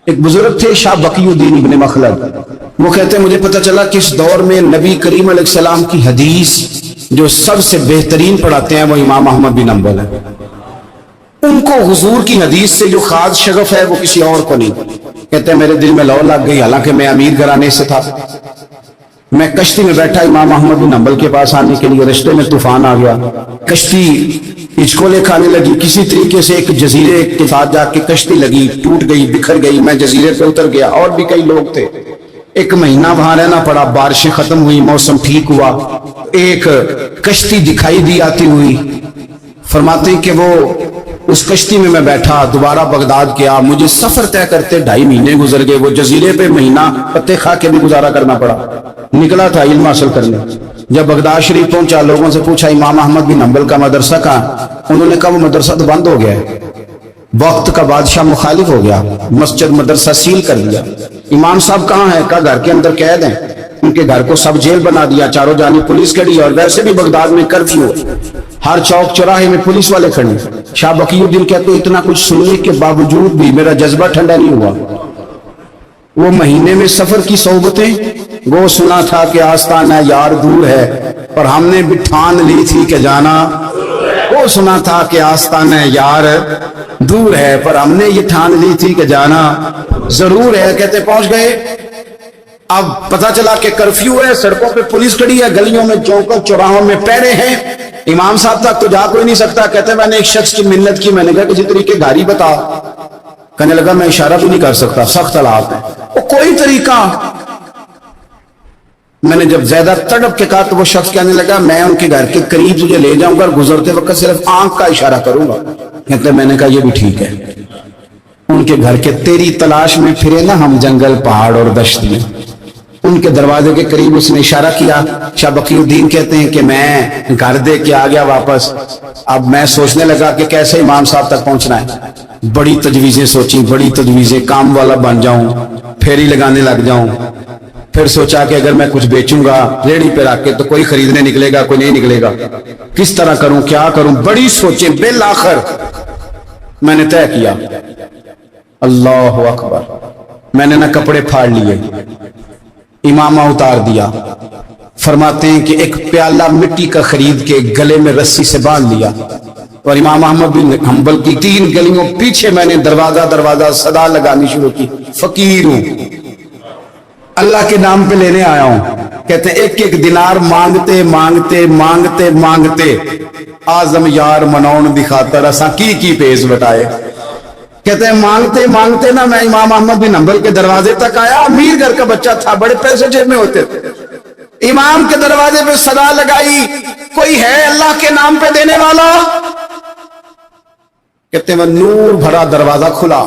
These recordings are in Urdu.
ایک بزرگ تھے شاہ بقیُدین ابن مخلد، وہ کہتے ہیں مجھے پتہ چلا کہ اس دور میں نبی کریم علیہ السلام کی حدیث جو سب سے بہترین پڑھاتے ہیں وہ امام احمد بن حنبل ہے۔ ان کو حضور کی حدیث سے جو خاص شغف ہے وہ کسی اور کو نہیں۔ کہتے ہیں میرے دل میں لو لگ گئی، حالانکہ میں امیر گھرانے سے تھا۔ میں کشتی میں بیٹھا امام احمد بن حنبل کے پاس آنے کے لیے، رشتے میں طوفان آ گیا، کشتی ہچکولے کھانے لگی، کسی طریقے سے ایک جزیرے کے ساتھ جا کے کشتی لگی، ٹوٹ گئی، بکھر گئی، میں جزیرے پہ اتر گیا، اور بھی کئی لوگ تھے۔ ایک مہینہ وہاں رہنا پڑا، بارشیں ختم ہوئی، موسم ٹھیک ہوا، ایک کشتی دکھائی دی آتی ہوئی۔ فرماتے ہیں کہ وہ اس کشتی میں بیٹھا، دوبارہ بغداد گیا، مجھے سفر طے کرتے 2.5 مہینے گزر گئے، وہ جزیرے پہ مہینہ پتے کھا کے بھی گزارا کرنا پڑا۔ نکلا تھا علم حاصل کرنے، جب بغداد شریف پہنچا لوگوں سے پوچھا امام احمد بن حنبل کا مدرسہ کہاں؟ انہوں نے کہا وہ مدرسہ تو بند ہو گیا ہے، وقت کا بادشاہ مخالف ہو گیا، مسجد مدرسہ سیل کر دیا۔ امام صاحب کہاں ہیں؟ کہا گھر کے اندر قید ہیں۔ ان کے گھر کو سب جیل بنا دیا، چاروں جانب پولیس کھڑی، اور ویسے بھی بغداد میں کرفیو، ہر چوک چوراہے میں پولیس والے کھڑے۔ شاہ بقیُدین کہتے ہیں اتنا کچھ سننے کے باوجود بھی میرا جذبہ ٹھنڈا نہیں ہوا۔ وہ مہینے میں سفر کی صحبتیں، وہ سنا تھا کہ آستانہ یار دور ہے، اور ہم نے بھی ٹھان لی تھی کہ جانا، وہ سنا تھا کہ آستانہ یار دور ہے، پر ہم نے یہ ٹھان لی تھی کہ جانا ضرور ہے۔ کہتے پہنچ گئے، اب پتہ چلا کہ کرفیو ہے، سڑکوں پہ پولیس کھڑی ہے، گلیوں میں چوکوں چوراہوں میں پہرے ہیں، امام صاحب تک تو جا کوئی نہیں سکتا۔ کہتے میں نے ایک شخص کی منت کی، میں نے کہا کسی طریقے گاڑی بتا، کہنے لگا میں اشارہ بھی نہیں کر سکتا، سخت حالات ہے، وہ کوئی طریقہ۔ میں نے جب زیادہ تڑپ کے کہا تو وہ شخص کہنے لگا میں ان کے گھر کے قریب تجھے لے جاؤں گا اور گزرتے وقت صرف آنکھ کا اشارہ کروں گا۔ کہتے میں نے کہا یہ بھی ٹھیک ہے۔ ان کے گھر کے تیری تلاش میں پھرے نا ہم جنگل پہاڑ اور دشت میں، ان کے دروازے کے قریب اس نے اشارہ کیا۔ شاہ بقیُدین کہتے ہیں کہ میں گھر دے کے آ گیا واپس۔ اب میں سوچنے لگا کہ کیسے امام صاحب تک پہنچنا ہے، بڑی تجویزیں سوچیں، بڑی تجویزیں، کام والا بن جاؤں، پھیری لگانے لگ جاؤں۔ پھر سوچا کہ اگر میں کچھ بیچوں گا ریڑھی پہ رکھ کے تو کوئی خریدنے نکلے گا، کوئی نہیں نکلے گا، کس طرح کروں، کیا کروں، بڑی سوچیں۔ بالآخر میں نے طے کیا، اللہ اکبر، میں نے نہ کپڑے پھاڑ لیے، امامہ اتار دیا۔ فرماتے ہیں کہ ایک پیالہ مٹی کا خرید کے گلے میں رسی سے باندھ لیا، اور امام احمد بن حنبل کی 3 گلیوں پیچھے میں نے دروازہ صدا لگانی شروع کی، فقیر ہوں، اللہ کے نام پہ لینے آیا ہوں۔ کہتے ہیں ایک ایک دینار مانگتے مانگتے مانگتے مانگتے آزم یار منون دکھاتا رسا کی پیز بٹائے۔ کہتے ہیں مانگتے مانگتے نا میں امام احمد بن حنبل کے دروازے تک آیا، امیر گھر کا بچہ تھا، بڑے پیسے جیب میں ہوتے تھے۔ امام کے دروازے پہ صدا لگائی، کوئی ہے اللہ کے نام پہ دینے والا؟ کہتے ہیں وہ نور بھرا دروازہ کھلا،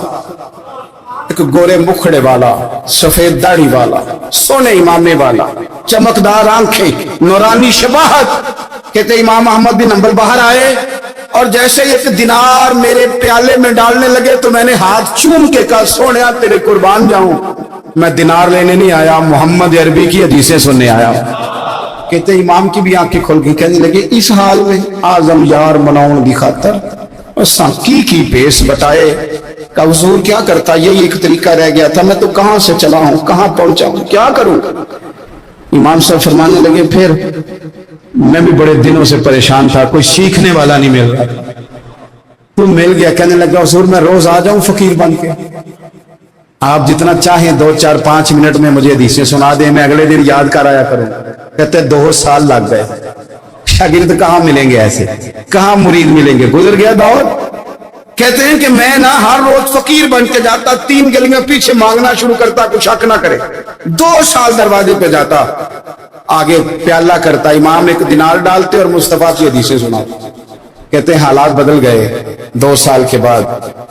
ایک گورے مکھڑے والا، سفید داڑھی والا، سونے امامے والا، چمکدار آنکھیں، نورانی شباہت۔ کہتے امام احمد بن حنبل باہر آئے، اور جیسے ایک دینار میرے پیالے میں ڈالنے لگے تو میں نے ہاتھ چوم کے کہا سونیا تیرے قربان جاؤں، میں دینار لینے نہیں آیا، محمد عربی کی حدیثیں سننے آیا۔ کہتے امام کی بھی آنکھیں کھل گئی، کہنے لگے اس حال میں آزم یار مناؤن دی خاطر کی پیس بتائے کہ حضور کیا کرتا، یہی ایک طریقہ رہ گیا تھا، میں تو کہاں سے چلا ہوں، کہاں پہنچا ہوں، کیا کروں؟ امام صاحب فرمانے لگے پھر میں بھی بڑے دنوں سے پریشان تھا، کوئی سیکھنے والا نہیں مل رہا، تو مل گیا۔ کہنے لگا حضور میں روز آ جاؤں فقیر بن کے، آپ جتنا چاہیں 2 4 5 منٹ میں مجھے حدیثیں سنا دیں، میں اگلے دن یاد کر آیا کروں۔ کہتے 2 سال لگ گئے، شاگرد کہاں ملیں گے ایسے، کہاں مرید ملیں گے، گزر گیا دور۔ کہتے ہیں کہ میں نا ہر روز فقیر بن کے جاتا، 3 گلیاں پیچھے مانگنا شروع کرتا، کچھ حق نہ کرے، 2 سال دروازے پہ جاتا، آگے پیالہ کرتا، امام ایک دینار ڈالتے اور مصطفیٰ کی حدیثیں سناتے۔ کہتے ہیں حالات بدل گئے، 2 سال کے بعد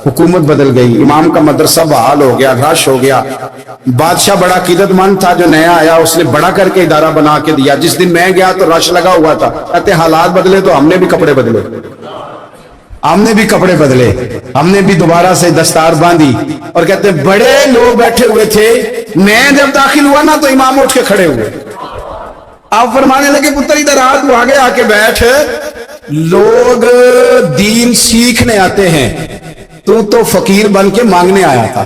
حکومت بدل گئی، امام کا مدرسہ بحال ہو گیا، رش ہو گیا۔ بادشاہ بڑا عقیدت مند تھا، جو نیا آیا اس نے بڑا کر کے ادارہ بنا کے دیا۔ جس دن میں گیا تو رش لگا ہوا تھا۔ کہتے ہیں حالات بدلے تو ہم نے بھی کپڑے بدلے، ہم نے بھی دوبارہ سے دستار باندھی، اور کہتے ہیں بڑے لوگ بیٹھے ہوئے تھے، میں جب داخل ہوا نا تو امام اٹھ کے کھڑے ہوئے۔ آپ فرمانے لگے پتر ادھر آ، تو آگے آ کے بیٹھ، لوگ دین سیکھنے آتے ہیں، تو فقیر بن کے مانگنے آیا تھا۔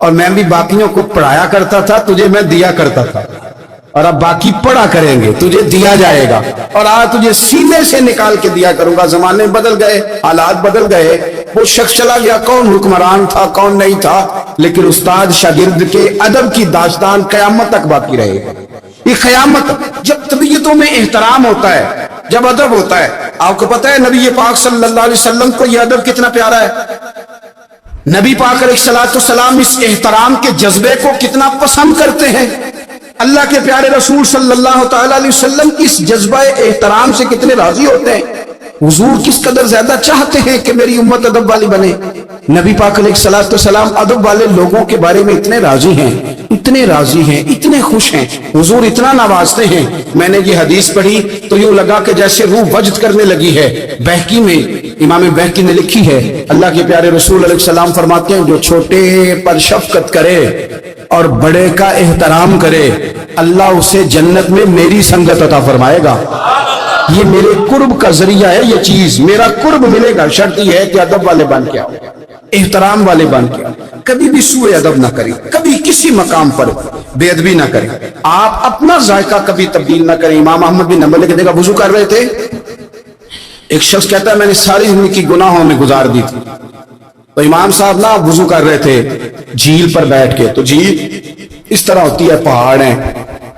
اور میں بھی باقیوں کو پڑھایا کرتا تھا, تجھے میں دیا کرتا تھا, اور اب باقی پڑھا کریں گے, تجھے دیا جائے گا, اور آج تجھے سینے سے نکال کے دیا کروں گا. زمانے بدل گئے, حالات بدل گئے, وہ شخص چلا گیا, کون حکمران تھا کون نہیں تھا, لیکن استاد شاگرد کے ادب کی داستان قیامت تک باقی رہے گا. یہ قیامت, جب طبیعتوں میں احترام ہوتا ہے, جب ادب ہوتا ہے. آپ کو پتہ ہے نبی پاک صلی اللہ علیہ وسلم کو یہ ادب کتنا پیارا ہے. نبی پاک علیہ السلام اس احترام کے جذبے کو کتنا پسند کرتے ہیں. اللہ کے پیارے رسول صلی اللہ تعالی علیہ وسلم اس جذبہ احترام سے کتنے راضی ہوتے ہیں. حضور کس قدر زیادہ چاہتے ہیں کہ میری امت ادب والی بنے. نبی پاک علیہ السلام ادب والے لوگوں کے بارے میں اتنے راضی ہیں, اتنے راضی ہیں, اتنے خوش ہیں, حضور اتنا نوازتے ہیں. میں نے یہ حدیث پڑھی تو یوں لگا کہ جیسے روح وجد کرنے لگی ہے. بہقی میں امام بہقی نے لکھی ہے, اللہ کے پیارے رسول علیہ السلام فرماتے ہیں, جو چھوٹے پر شفقت کرے اور بڑے کا احترام کرے, اللہ اسے جنت میں میری سنگت عطا فرمائے گا. یہ میرے قرب کا ذریعہ ہے, یہ چیز میرا قرب ملے گا. شرط یہ ہے کہ ادب والے بن کے آؤ, احترام والے بن کے آؤ. کبھی بھی سوء ادب نہ کریں, کبھی کسی مقام پر بے ادبی نہ کریں. آپ اپنا ذائقہ کبھی تبدیل نہ کریں. امام احمد بن حنبل کے دیکھا وضو کر رہے تھے, ایک شخص کہتا ہے میں نے ساری زندگی گناہوں میں گزار دی تھی. تو امام صاحب نا وضو کر رہے تھے جھیل پر بیٹھ کے. تو جھیل اس طرح ہوتی ہے, پہاڑ ہیں,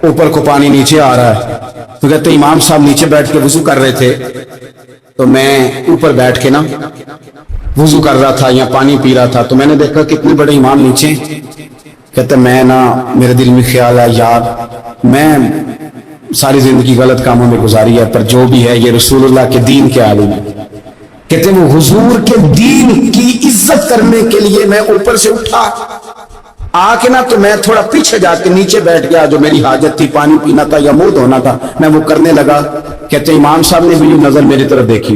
اوپر کو پانی نیچے آ رہا ہے. تو کہتے ہیں امام صاحب نیچے بیٹھ کے وضو کر رہے تھے, تو میں اوپر بیٹھ کے نا وضو کر رہا تھا یا پانی پی رہا تھا. تو میں نے دیکھا کتنے بڑے امام نیچے. کہتے میں نا میرے دل میں خیال ہے یار میں ساری زندگی غلط کاموں میں گزاری ہے, پر جو بھی ہے یہ رسول اللہ کے دین کے عالم ہے. کہتے ہیں وہ حضور کے دین کی عزت کرنے کے لیے میں اوپر سے اٹھا آ کے نا, تو میں تھوڑا پیچھے جا کے نیچے بیٹھ گیا. جو میری حاجت تھی, پانی پینا تھا یا منہ دھونا تھا, میں وہ کرنے لگا. کہتے ہیں امام صاحب نے بھی نظر میری طرف دیکھی,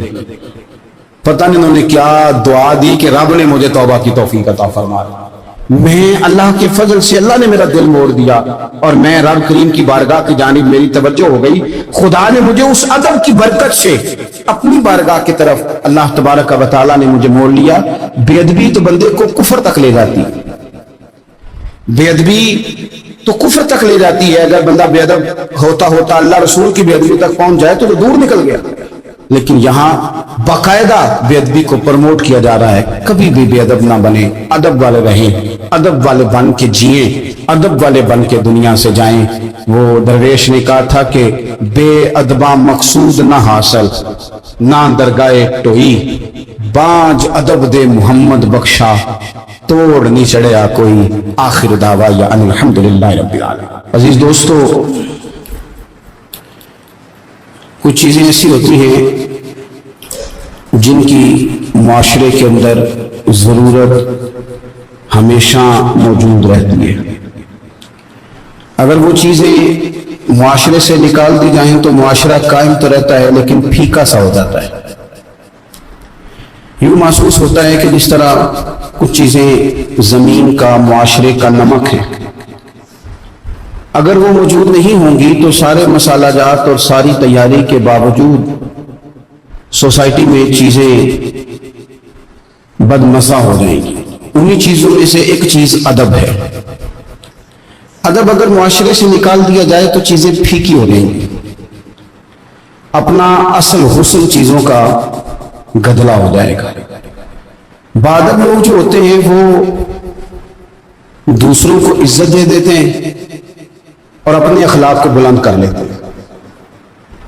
پتہ نہیں انہوں نے کیا دعا دی کہ رب نے مجھے توبہ کی توفیق عطا فرمایا. میں اللہ کے فضل سے اللہ نے میرا دل موڑ دیا, اور میں رب کریم کی بارگاہ کی جانب میری توجہ ہو گئی. خدا نے مجھے اس ادب کی برکت سے اپنی بارگاہ کی طرف اللہ تبارک و تعالیٰ نے مجھے موڑ لیا. بے ادبی تو بندے کو کفر تک لے جاتی ہے, بے ادبی تو کفر تک لے جاتی ہے. اگر بندہ بے ادب ہوتا ہوتا اللہ رسول کی بے ادبی تک پہنچ جائے تو وہ دور نکل گیا. لیکن یہاں باقاعدہ بے ادبی کو پروموٹ کیا جا رہا ہے. کبھی بھی بے ادب نہ بنے, ادب والے رہیں, ادب والے بن کے جئیں, ادب والے بن کے دنیا سے جائیں. وہ درویش نے کہا تھا کہ بے ادباں مقصود نہ حاصل, نہ درگاہ ٹوئی, بانج ادب دے محمد بخشا, توڑ نہیں چڑھیا کوئی, آخر دعویٰ یا ان الحمدللہ رب العالمین. عزیز دوستو, کچھ چیزیں ایسی ہوتی ہیں جن کی معاشرے کے اندر ضرورت ہمیشہ موجود رہتی ہے. اگر وہ چیزیں معاشرے سے نکال دی جائیں تو معاشرہ قائم تو رہتا ہے لیکن پھیکا سا ہو جاتا ہے. یوں محسوس ہوتا ہے کہ جس طرح کچھ چیزیں زمین کا, معاشرے کا نمک ہے, اگر وہ موجود نہیں ہوں گی تو سارے مسالہ جات اور ساری تیاری کے باوجود سوسائٹی میں چیزیں بدمزہ ہو جائیں گی. انہی چیزوں میں سے ایک چیز ادب ہے. ادب اگر معاشرے سے نکال دیا جائے تو چیزیں پھیکی ہو جائیں گی, اپنا اصل حسن چیزوں کا گدلا ہو جائے گا. بادب لوگ جو ہوتے ہیں وہ دوسروں کو عزت دے دیتے ہیں اور اپنے اخلاق کو بلند کر لیتے ہیں.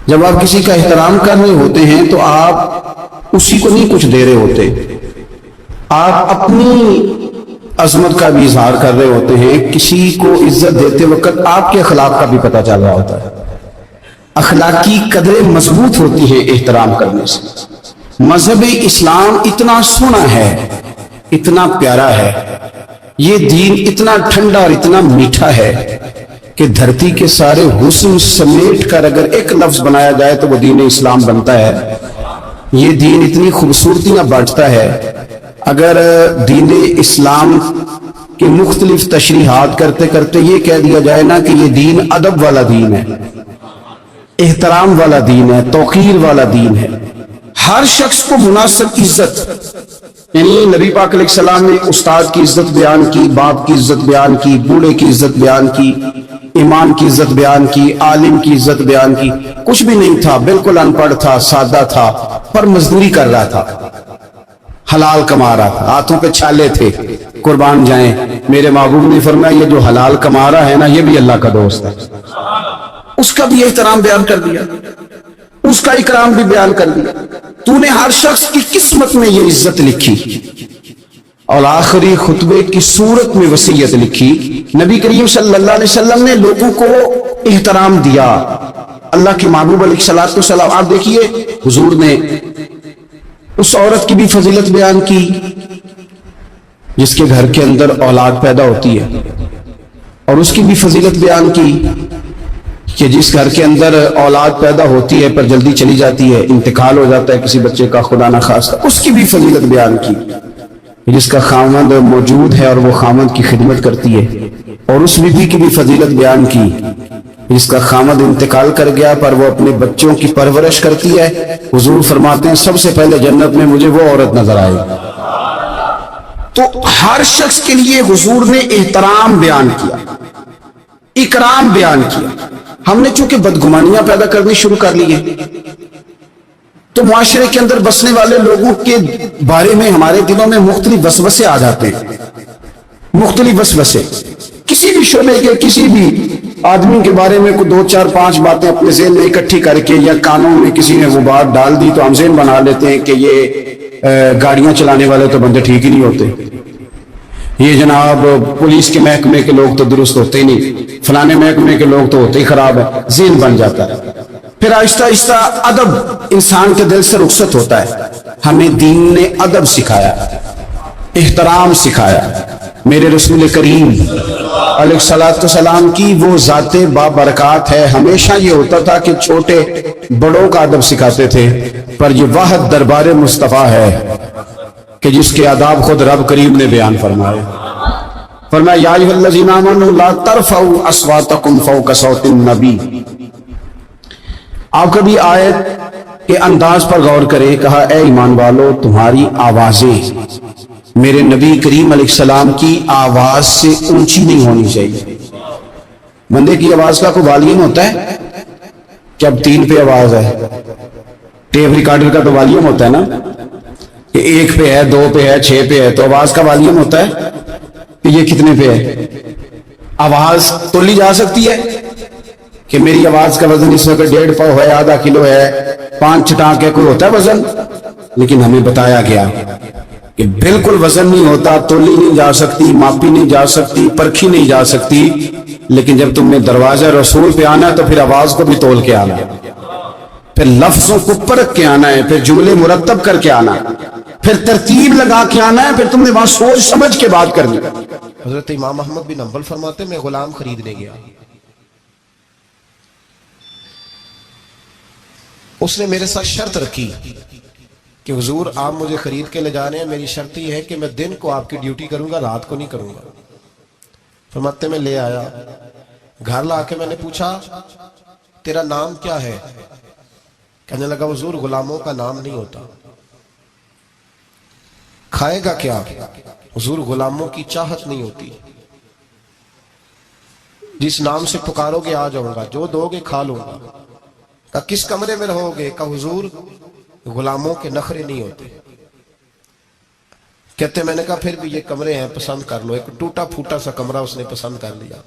جب آپ کسی کا احترام کر رہے ہوتے ہیں تو آپ اسی کو نہیں کچھ دے رہے ہوتے, آپ اپنی عظمت کا بھی اظہار کر رہے ہوتے ہیں. کسی کو عزت دیتے وقت آپ کے اخلاق کا بھی پتہ چل رہا ہوتا ہے. اخلاقی قدریں مضبوط ہوتی ہیں احترام کرنے سے. مذہب اسلام اتنا سونا ہے, اتنا پیارا ہے, یہ دین اتنا ٹھنڈا اور اتنا میٹھا ہے کہ دھرتی کے سارے حسن سمیٹ کر اگر ایک لفظ بنایا جائے تو وہ دین اسلام بنتا ہے. یہ دین اتنی خوبصورتیاں بانٹتا ہے. اگر دین اسلام کے مختلف تشریحات کرتے کرتے یہ کہہ دیا جائے نا کہ یہ دین ادب والا دین ہے, احترام والا دین ہے, توقیر والا دین ہے, ہر شخص کو مناسب عزت یعنی نبی پاک علیہ السلام نے استاد کی عزت بیان کی، باپ کی عزت بیان کی، بوڑھے کی عزت بیان کی، امام کی عزت بیان کی، عالم کی عزت بیان کی. کچھ بھی نہیں تھا، بالکل ان پڑھ تھا، سادہ تھا، پر مزدوری کر رہا تھا، حلال کما رہا تھا، ہاتھوں پہ چھالے تھے. قربان جائیں، میرے محبوب نے فرمایا یہ جو حلال کما رہا ہے نا، یہ بھی اللہ کا دوست ہے. اس کا بھی احترام بیان کر دیا، اس کا اکرام بھی بیان کر دیا. تو نے ہر شخص کی قسمت میں یہ عزت لکھی اور آخری خطبے کی صورت میں وصیت لکھی. نبی کریم صلی اللہ علیہ وسلم نے لوگوں کو احترام دیا. اللہ کے محبوب علیہ الصلوۃ والسلام، آپ دیکھیے حضور نے اس عورت کی بھی فضیلت بیان کی جس کے گھر کے اندر اولاد پیدا ہوتی ہے، اور اس کی بھی فضیلت بیان کی کہ جس گھر کے اندر اولاد پیدا ہوتی ہے پر جلدی چلی جاتی ہے، انتقال ہو جاتا ہے کسی بچے کا خدا نخواستہ، اس کی بھی فضیلت بیان کی. جس کا خاوند موجود ہے اور وہ خاوند کی خدمت کرتی ہے، اور اس بیوی کی بھی فضیلت بیان کی جس کا خاوند انتقال کر گیا پر وہ اپنے بچوں کی پرورش کرتی ہے. حضور فرماتے ہیں سب سے پہلے جنت میں مجھے وہ عورت نظر آئے. تو ہر شخص کے لیے حضور نے احترام بیان کیا، اکرام بیان کیا. ہم نے چونکہ بدگمانیاں پیدا کرنی شروع کر لی ہیں، تو معاشرے کے اندر بسنے والے لوگوں کے بارے میں ہمارے دلوں میں مختلف وسوسے آ جاتے ہیں. مختلف وسوسے کسی بھی شعبے کے کسی بھی آدمی کے بارے میں کوئی 2 4 5 باتیں اپنے ذہن میں اکٹھی کر کے یا کانوں میں کسی نے وہ بات ڈال دی تو ہم ذہن بنا لیتے ہیں کہ یہ گاڑیاں چلانے والے تو بندے ٹھیک ہی نہیں ہوتے، یہ جناب پولیس کے محکمے کے لوگ تو درست ہوتے ہی نہیں، فلانے محکمے کے لوگ تو ہوتے ہی خراب ہے. ذہن بن جاتا ہے. پھر آہستہ آہستہ ادب انسان کے دل سے رخصت ہوتا ہے. ہمیں دین نے ادب سکھایا، احترام سکھایا. میرے رسول کریم علیہ الصلوۃ والسلام کی وہ ذات بابرکات ہے. ہمیشہ یہ ہوتا تھا کہ چھوٹے بڑوں کا ادب سکھاتے تھے، پر یہ واحد دربار مصطفیٰ ہے کہ جس کے آداب خود رب کریم نے بیان فرمائے. فرمایا یا ایھا الذین آمنوا لا ترفعوا اصواتکم فوق صوت النبی. آپ کبھی آیت کے انداز پر غور کریں. کہا اے ایمان والو تمہاری آوازیں میرے نبی کریم علیہ السلام کی آواز سے اونچی نہیں ہونی چاہیے. بندے کی آواز کا کوئی والیوم ہوتا ہے کہ اب 3 پہ آواز ہے؟ ٹیپ ریکارڈر کا تو والیوم ہوتا ہے نا کہ 1 پہ ہے، 2 پہ ہے، 6 پہ ہے. تو آواز کا والیوم ہوتا ہے کہ یہ کتنے پہ ہے. آواز تولی جا سکتی ہے کہ میری آواز کا وزن اس وقت 1.5 پاؤ ہے، آدھا کلو ہے، 5 چٹانک ہے، کوئی ہوتا ہے وزن؟ لیکن ہمیں بتایا گیا کہ بالکل وزن نہیں ہوتا، تولی نہیں جا سکتی، ماپی نہیں جا سکتی، پرکھی نہیں جا سکتی. لیکن جب تم نے دروازہ رسول پہ آنا ہے تو پھر آواز کو بھی تول کے آنا ہے، پھر لفظوں کو پرکھ کے آنا ہے، پھر جملے مرتب کر کے آنا ہے، پھر ترتیب لگا کے آنا ہے، پھر تم نے وہاں سوچ سمجھ کے بات کرنی. حضرت امام احمد بن حنبل فرماتے میں غلام خریدنے گیا، اس نے میرے ساتھ شرط رکھی کہ حضور آپ مجھے خرید کے لے جانے ہیں، میری شرط یہ ہے کہ میں دن کو آپ کی ڈیوٹی کروں گا، رات کو نہیں کروں گا. فرماتے میں لے آیا، گھر لا کے میں نے پوچھا تیرا نام کیا ہے؟ کہنے لگا حضور غلاموں کا نام نہیں ہوتا. کھائے گا کیا؟ حضور غلاموں کی چاہت نہیں ہوتی، جس نام سے پکارو گے آ جاؤں گا، جو دو گے کھا لوں گا. کہا کس کمرے میں رہو گے؟ کہا حضور غلاموں کے نخرے نہیں ہوتے. کہتے میں نے کہا پھر بھی یہ کمرے ہیں پسند کر لو. ایک ٹوٹا پھوٹا سا کمرہ اس نے پسند کر لیا.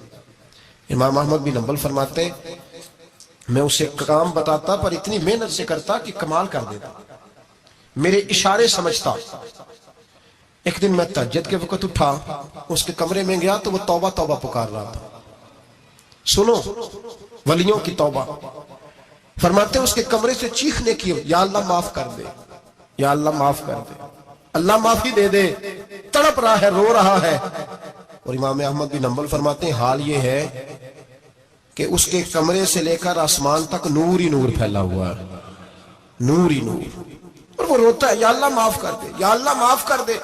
امام احمد بن حنبل فرماتے میں اسے کام بتاتا پر اتنی محنت سے کرتا کہ کمال کر دیتا، میرے اشارے سمجھتا. ایک دن میں تہجد کے وقت اٹھا، اس کے کمرے میں گیا تو وہ توبہ توبہ پکار رہا تھا. سنو ولیوں کی توبہ. فرماتے اس کے کمرے سے چیخنے کی، یا اللہ معاف کر دے، یا اللہ معاف کر دے، اللہ معافی دے دے. تڑپ رہا ہے، رو رہا ہے. اور امام احمد بن حنبل فرماتے ہیں حال یہ ہے کہ اس کے کمرے سے لے کر آسمان تک نور ہی نور پھیلا ہوا ہے، نور ہی نور. اور وہ روتا ہے یا اللہ معاف کر دے، یا اللہ معاف کر دے.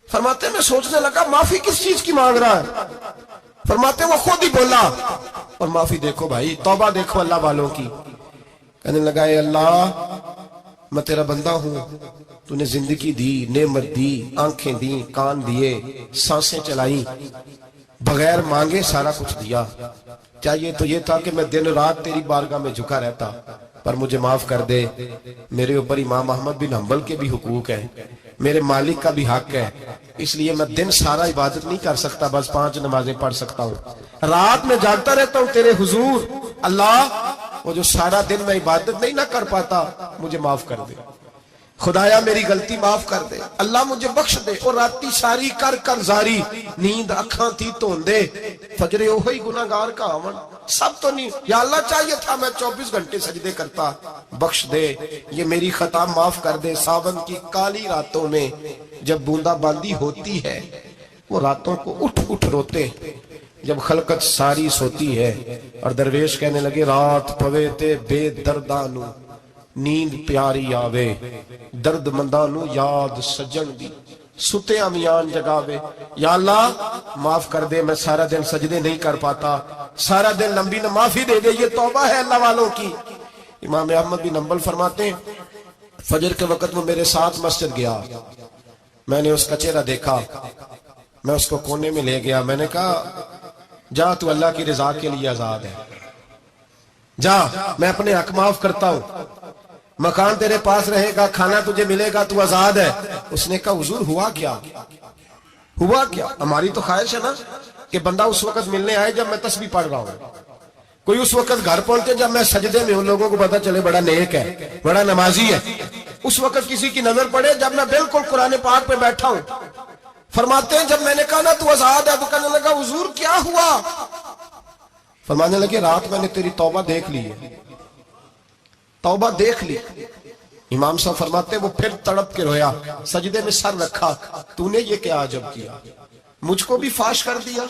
فرماتے میں سوچنے لگا معافی کس چیز کی مانگ رہا ہے؟ فرماتے وہ خود ہی بولا اور معافی دیکھو بھائی، توبہ دیکھو اللہ والوں کی. کہنے لگا اے اللہ میں تیرا بندہ ہوں، تو نے زندگی دی، نعمت دی، آنکھیں دی، کان دیے، سانسیں چلائیں، بغیر مانگے سارا کچھ دیا۔ چاہیے تو یہ تھا کہ میں دن رات تیری بارگاہ میں جھکا رہتا، پر مجھے معاف کر دے، میرے اوپر امام احمد بن حنبل کے بھی حقوق ہیں، میرے مالک کا بھی حق ہے، اس لیے میں دن سارا عبادت نہیں کر سکتا، بس 5 نمازیں پڑھ سکتا ہوں، رات میں جاگتا رہتا ہوں تیرے حضور۔ اللہ وہ جو سارا دن میں عبادت نہیں نہ کر پاتا مجھے معاف کر دے، خدایا میری غلطی معاف کر دے، اللہ مجھے بخش دے۔ اور راتی ساری کر کر زاری، نیند اکھاں تھی توندے، فجرے اوہی گناہگار کا آون، سب تو نہیں، یا اللہ چاہیے تھا میں 24 گھنٹے سجدے کرتا، بخش دے، یہ میری خطا معاف کر دے۔ ساون کی کالی راتوں میں جب بوندا باندی ہوتی ہے، وہ راتوں کو اٹھ اٹھ روتے، جب خلقت ساری سوتی ہے، اور درویش کہنے لگے رات پوے تے بے دردانو، نیند پیاری آوے، درد مندانو یاد سجن دی، ستے امیان جگاوے۔ یا اللہ معاف کر دے، میں سارا دن سجدے نہیں کر پاتا، سارا دن لمبی نہ معافی دے دے، یہ توبہ ہے اللہ والوں کی۔ امام احمد بن حنبل فرماتے ہیں فجر کے وقت وہ میرے ساتھ مسجد گیا، میں نے اس کا چہرہ دیکھا، میں اس کو کونے میں لے گیا، میں نے کہا جا تو اللہ کی رضا کے لیے آزاد ہے، جا میں اپنے حق معاف کرتا ہوں، مکان تیرے پاس رہے گا، کھانا تجھے ملے گا، تو آزاد ہے۔ اس نے کہا حضور ہوا کیا؟ ہوا کیا؟ ہماری تو خواہش ہے نا کہ بندہ اس وقت ملنے آئے جب میں تسبیح پڑھ رہا ہوں، کوئی اس وقت گھر پہنچے جب میں سجدے میں ہوں، لوگوں کو پتا چلے بڑا نیک ہے، بڑا نمازی ہے، اس وقت کسی کی نظر پڑے جب میں بالکل قرآن پاک پہ بیٹھا ہوں۔ فرماتے ہیں جب میں نے کہا نا تو آزاد ہے، تو کہنے لگا حضور کیا ہوا؟ فرمانے لگے رات میں نے تیری توبہ دیکھ لی ہے، توبہ دیکھ لی۔ امام صاحب فرماتے ہیں وہ پھر تڑپ کے رویا، سجدے میں سر رکھا، تو نے یہ کیا عجب کیا، مجھ کو بھی فاش کر دیا،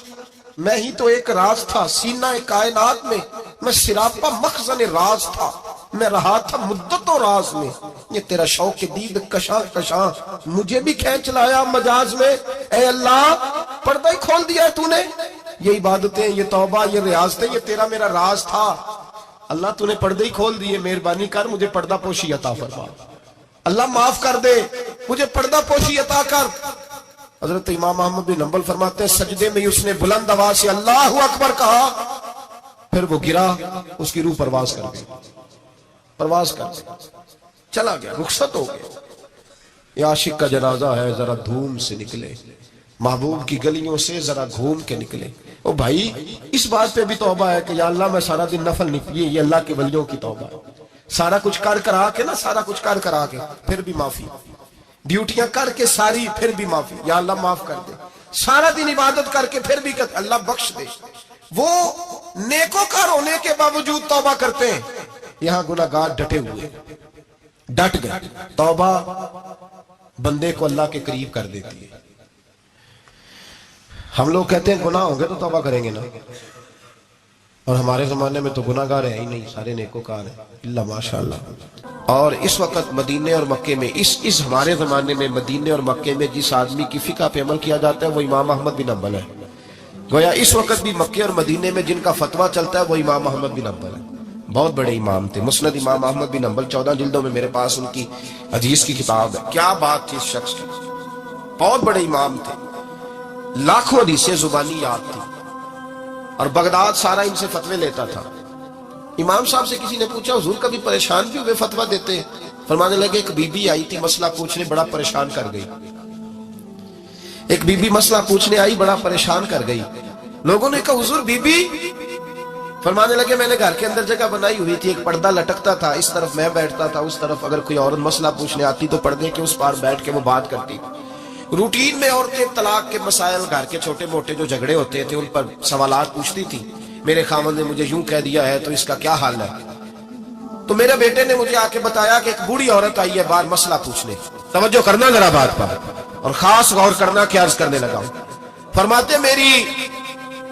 میں ہی تو ایک راز تھا سینہ کائنات میں، میں سراپا مخزن راز تھا، میں رہا تھا مدتوں راز میں، یہ تیرا شوق دید کشاں کشاں مجھے بھی کھینچ لایا مجاز میں۔ اے اللہ پردہ ہی کھول دیا ہے تو نے، یہ عبادتیں، یہ توبہ، یہ ریاضتیں، یہ تیرا میرا راز تھا، اللہ تو نے پردے ہی کھول دیے، مہربانی کر مجھے پردہ پوشی عطا فرما، اللہ معاف کر دے، مجھے پردہ پوشی عطا کر۔ حضرت امام احمد بن حنبل فرماتے ہیں سجدے میں اس نے بلند آواز سے اللہ اکبر کہا، پھر وہ گرا، اس کی روح پرواز کر گئی، پرواز کر گئی، چلا گیا، رخصت ہو گیا۔ یہ عاشق کا جنازہ ہے، ذرا دھوم سے نکلے، محبوب کی گلیوں سے ذرا گھوم کے نکلے۔ او بھائی اس بات پہ بھی توبہ ہے کہ یا اللہ میں سارا دن نفل نہیں پڑھی، یہ اللہ کے ولیوں کی توبہ ہے، سارا کچھ کر کرا کے نا، سارا کچھ کر کرا کے پھر بھی معافی، ڈیوٹیاں کر کے ساری پھر بھی معافی، یا اللہ معاف کر دے، سارا دن عبادت کر کے پھر بھی اللہ بخش دے۔ وہ نیکوکار ہونے کے باوجود توبہ کرتے ہیں، یہاں گناہگار ڈٹے ہوئے، ڈٹ گئے۔ توبہ بندے کو اللہ کے قریب کر دیتی ہے۔ ہم لوگ کہتے ہیں گناہ ہوں گے تو توبہ کریں گے نا، اور ہمارے زمانے میں تو گناہگار ہے ہی نہیں، سارے نیکوکار ہیں، اللہ ماشاءاللہ۔ اور اس وقت مدینے اور مکے میں اس ہمارے زمانے میں مدینے اور مکے میں جس آدمی کی فقہ پہ عمل کیا جاتا ہے وہ امام احمد بن حنبل ہے۔ گویا اس وقت بھی مکے اور مدینے میں جن کا فتویٰ چلتا ہے وہ امام احمد بن حنبل ہے۔ بہت بڑے امام تھے، مسند امام احمد بن حنبل 14 جلدوں میں میرے پاس ان کی حدیث کی کتاب ہے۔ کیا بات تھی اس شخص کی، بہت بڑے امام تھے، لاکھوں حدیثیں زبانی یاد تھی، اور بغداد سارا ان سے فتوے لیتا تھا۔ امام صاحب سے کسی نے پوچھا حضور کبھی پریشان بھی ہوئے فتویٰ دیتے؟ فرمانے لگے ایک بی بی آئی تھی مسئلہ پوچھنے، بڑا پریشان کر گئی، ایک بی بی مسئلہ پوچھنے آئی، بڑا پریشان کر گئی۔ لوگوں نے کہا حضور بی بی؟ فرمانے لگے میں نے گھر کے اندر جگہ بنائی ہوئی تھی، ایک پردہ لٹکتا تھا، اس طرف میں بیٹھتا تھا، اس طرف اگر کوئی عورت مسئلہ پوچھنے آتی تو پردے کے اس پار بیٹھ کے وہ بات کرتی۔ روٹین میں عورتیں طلاق کے مسائل، گھر کے چھوٹے موٹے جو جھگڑے ہوتے تھے ان پر سوالات پوچھتی تھی، میرے خاوند نے مجھے یوں کہہ دیا ہے تو اس کا کیا حال ہے؟ تو میرے بیٹے نے مجھے آ کے بتایا کہ ایک بوڑھی عورت آئی ہے باہر مسئلہ پوچھنے، توجہ کرنا ذرا بات پر، اور خاص غور کرنا کہ عرض کرنے لگا ہوں۔ فرماتے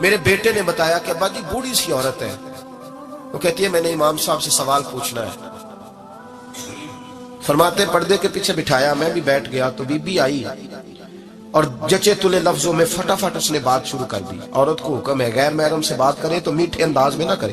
میرے بیٹے نے بتایا کہ ابا جی بوڑھی سی عورت ہے، وہ کہتی ہے میں نے امام صاحب سے سوال پوچھنا ہے۔ فرماتے پردے کے پیچھے بٹھایا، میں بھی بیٹھ گیا، تو بی بی آئی اور جچے تلے لفظوں میں فٹافٹ اس نے بات شروع کر دی۔ عورت کو حکم ہے غیر محرم سے بات کرے تو میٹھے انداز میں نہ کرے،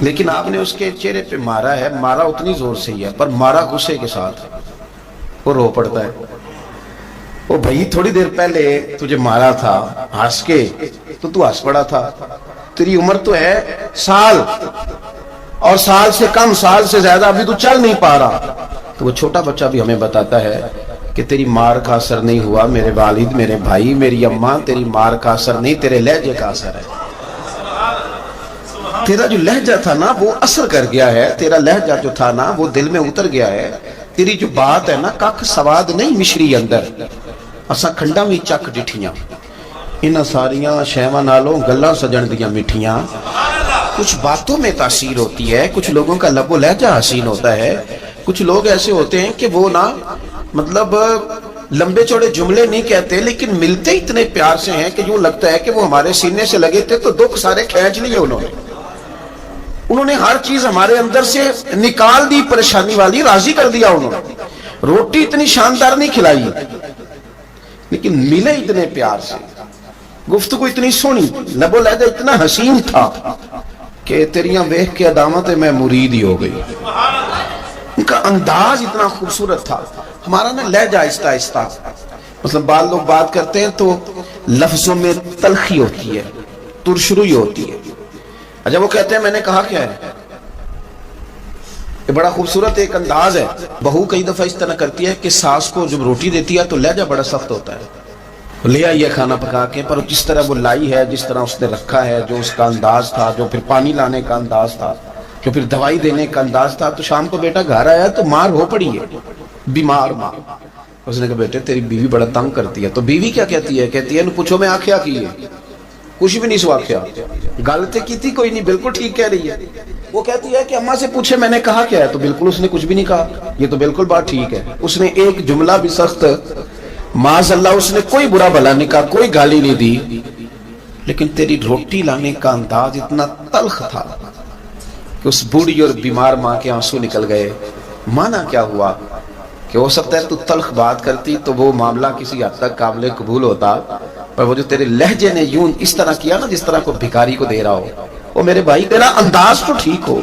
لیکن آپ نے اس کے چہرے پہ مارا ہے, مارا اتنی زور سے ہی ہے, پر مارا غصے کے ساتھ. وہ رو پڑتا ہے. وہ بھائی تھوڑی دیر پہلے تجھے مارا تھا ہنس کے, تو ہنس پڑا تھا. تیری عمر تو ہے سال, اور سال سے کم, سال سے زیادہ ابھی تو چل نہیں پا رہا. تو وہ چھوٹا بچہ بھی ہمیں بتاتا ہے کہ تیری مار کا اثر نہیں ہوا میرے والد, میرے بھائی, میری اماں, تیری مار کا اثر نہیں, تیرے لہجے کا اثر ہے. تیرا جو لہجہ تھا نا وہ اثر کر گیا ہے, تیرا لہجہ جو تھا نا وہ دل میں اتر گیا ہے. تیری جو بات ہے نا کک سواد نہیں مشری اندر, اساں کھنڈا میں چک ڈٹھیاں, انہاں ساریاں شیواں نالوں گلاں سجن دیاں مٹھیاں. کچھ باتوں میں تاثیر ہوتی ہے, کچھ لوگوں کا لب و لہجہ حسین ہوتا ہے, کچھ لوگ ایسے ہوتے ہیں کہ وہ نا مطلب لمبے چوڑے جملے نہیں کہتے لیکن ملتے اتنے پیار سے ہیں کہ یوں لگتا ہے کہ وہ ہمارے سینے سے لگے تھے تو دکھ سارے کھینچ لیے انہوں نے ہر چیز ہمارے اندر سے نکال دی, پریشانی والی راضی کر دیا. انہوں نے روٹی اتنی شاندار نہیں کھلائی لیکن ملے اتنے پیار سے, گفتگو اتنی سونی, لب و لہجہ اتنا حسین تھا کہ تیریاں ویکھ کے عدامت میں مرید ہی ہو گئی. ان کا انداز اتنا خوبصورت تھا. ہمارا نا لہجہ آہستہ آہستہ, مثلا بعض لوگ بات کرتے ہیں تو لفظوں میں تلخی ہوتی ہے, ترشروئی ہوتی ہے. جب وہ کہتے ہیں میں نے کہا کیا ہے, یہ بڑا خوبصورت ایک انداز ہے. بہو کئی دفعہ اس طرح کرتی ہے کہ ساس کو جب روٹی دیتی ہے تو لہجہ بڑا سخت ہوتا ہے, لے آئیے کھانا پکا کے, پر جس طرح وہ لائی ہے, جس طرح اس نے رکھا ہے, جو اس کا انداز تھا, جو پھر پانی لانے کا انداز تھا, جو پھر دوائی دینے کا انداز تھا. تو شام کو بیٹا گھر آیا تو مار ہو پڑی ہے, بیمار ماں. اس نے کہا بیٹے تیری بیوی بڑا تنگ کرتی ہے. تو بیوی کیا کہتی ہے, کہتی ہے پوچھو میں آکھیا کی ہے, کچھ بھی نہیں سو آکھیا, غلطی کی تھی کوئی نہیں, بالکل ٹھیک کہہ رہی ہے. وہ کہتی ہے کہ اماں سے پوچھے میں نے کہا کیا ہے, تو بالکل اس نے کچھ بھی نہیں کہا, یہ تو بالکل بات ٹھیک ہے. اس نے ایک جملہ بھی سخت معاذ اللہ, اس نے کوئی برا بھلا نہیں کہا, کوئی گالی نہیں دی, لیکن تیری روٹی لانے کا انداز اتنا تلخ تھا کہ اس بوڑھی اور بیمار ماں کے آنسو نکل گئے. مانا کیا ہوا کہ ہو سکتا ہے تو تلخ بات کرتی تو وہ معاملہ کسی حد تک قابل قبول ہوتا, پر وہ جو تیرے لہجے نے یوں اس طرح کیا نا جس طرح کو بھکاری کو دے رہا ہو. وہ میرے بھائی تیرا انداز تو ٹھیک ہو,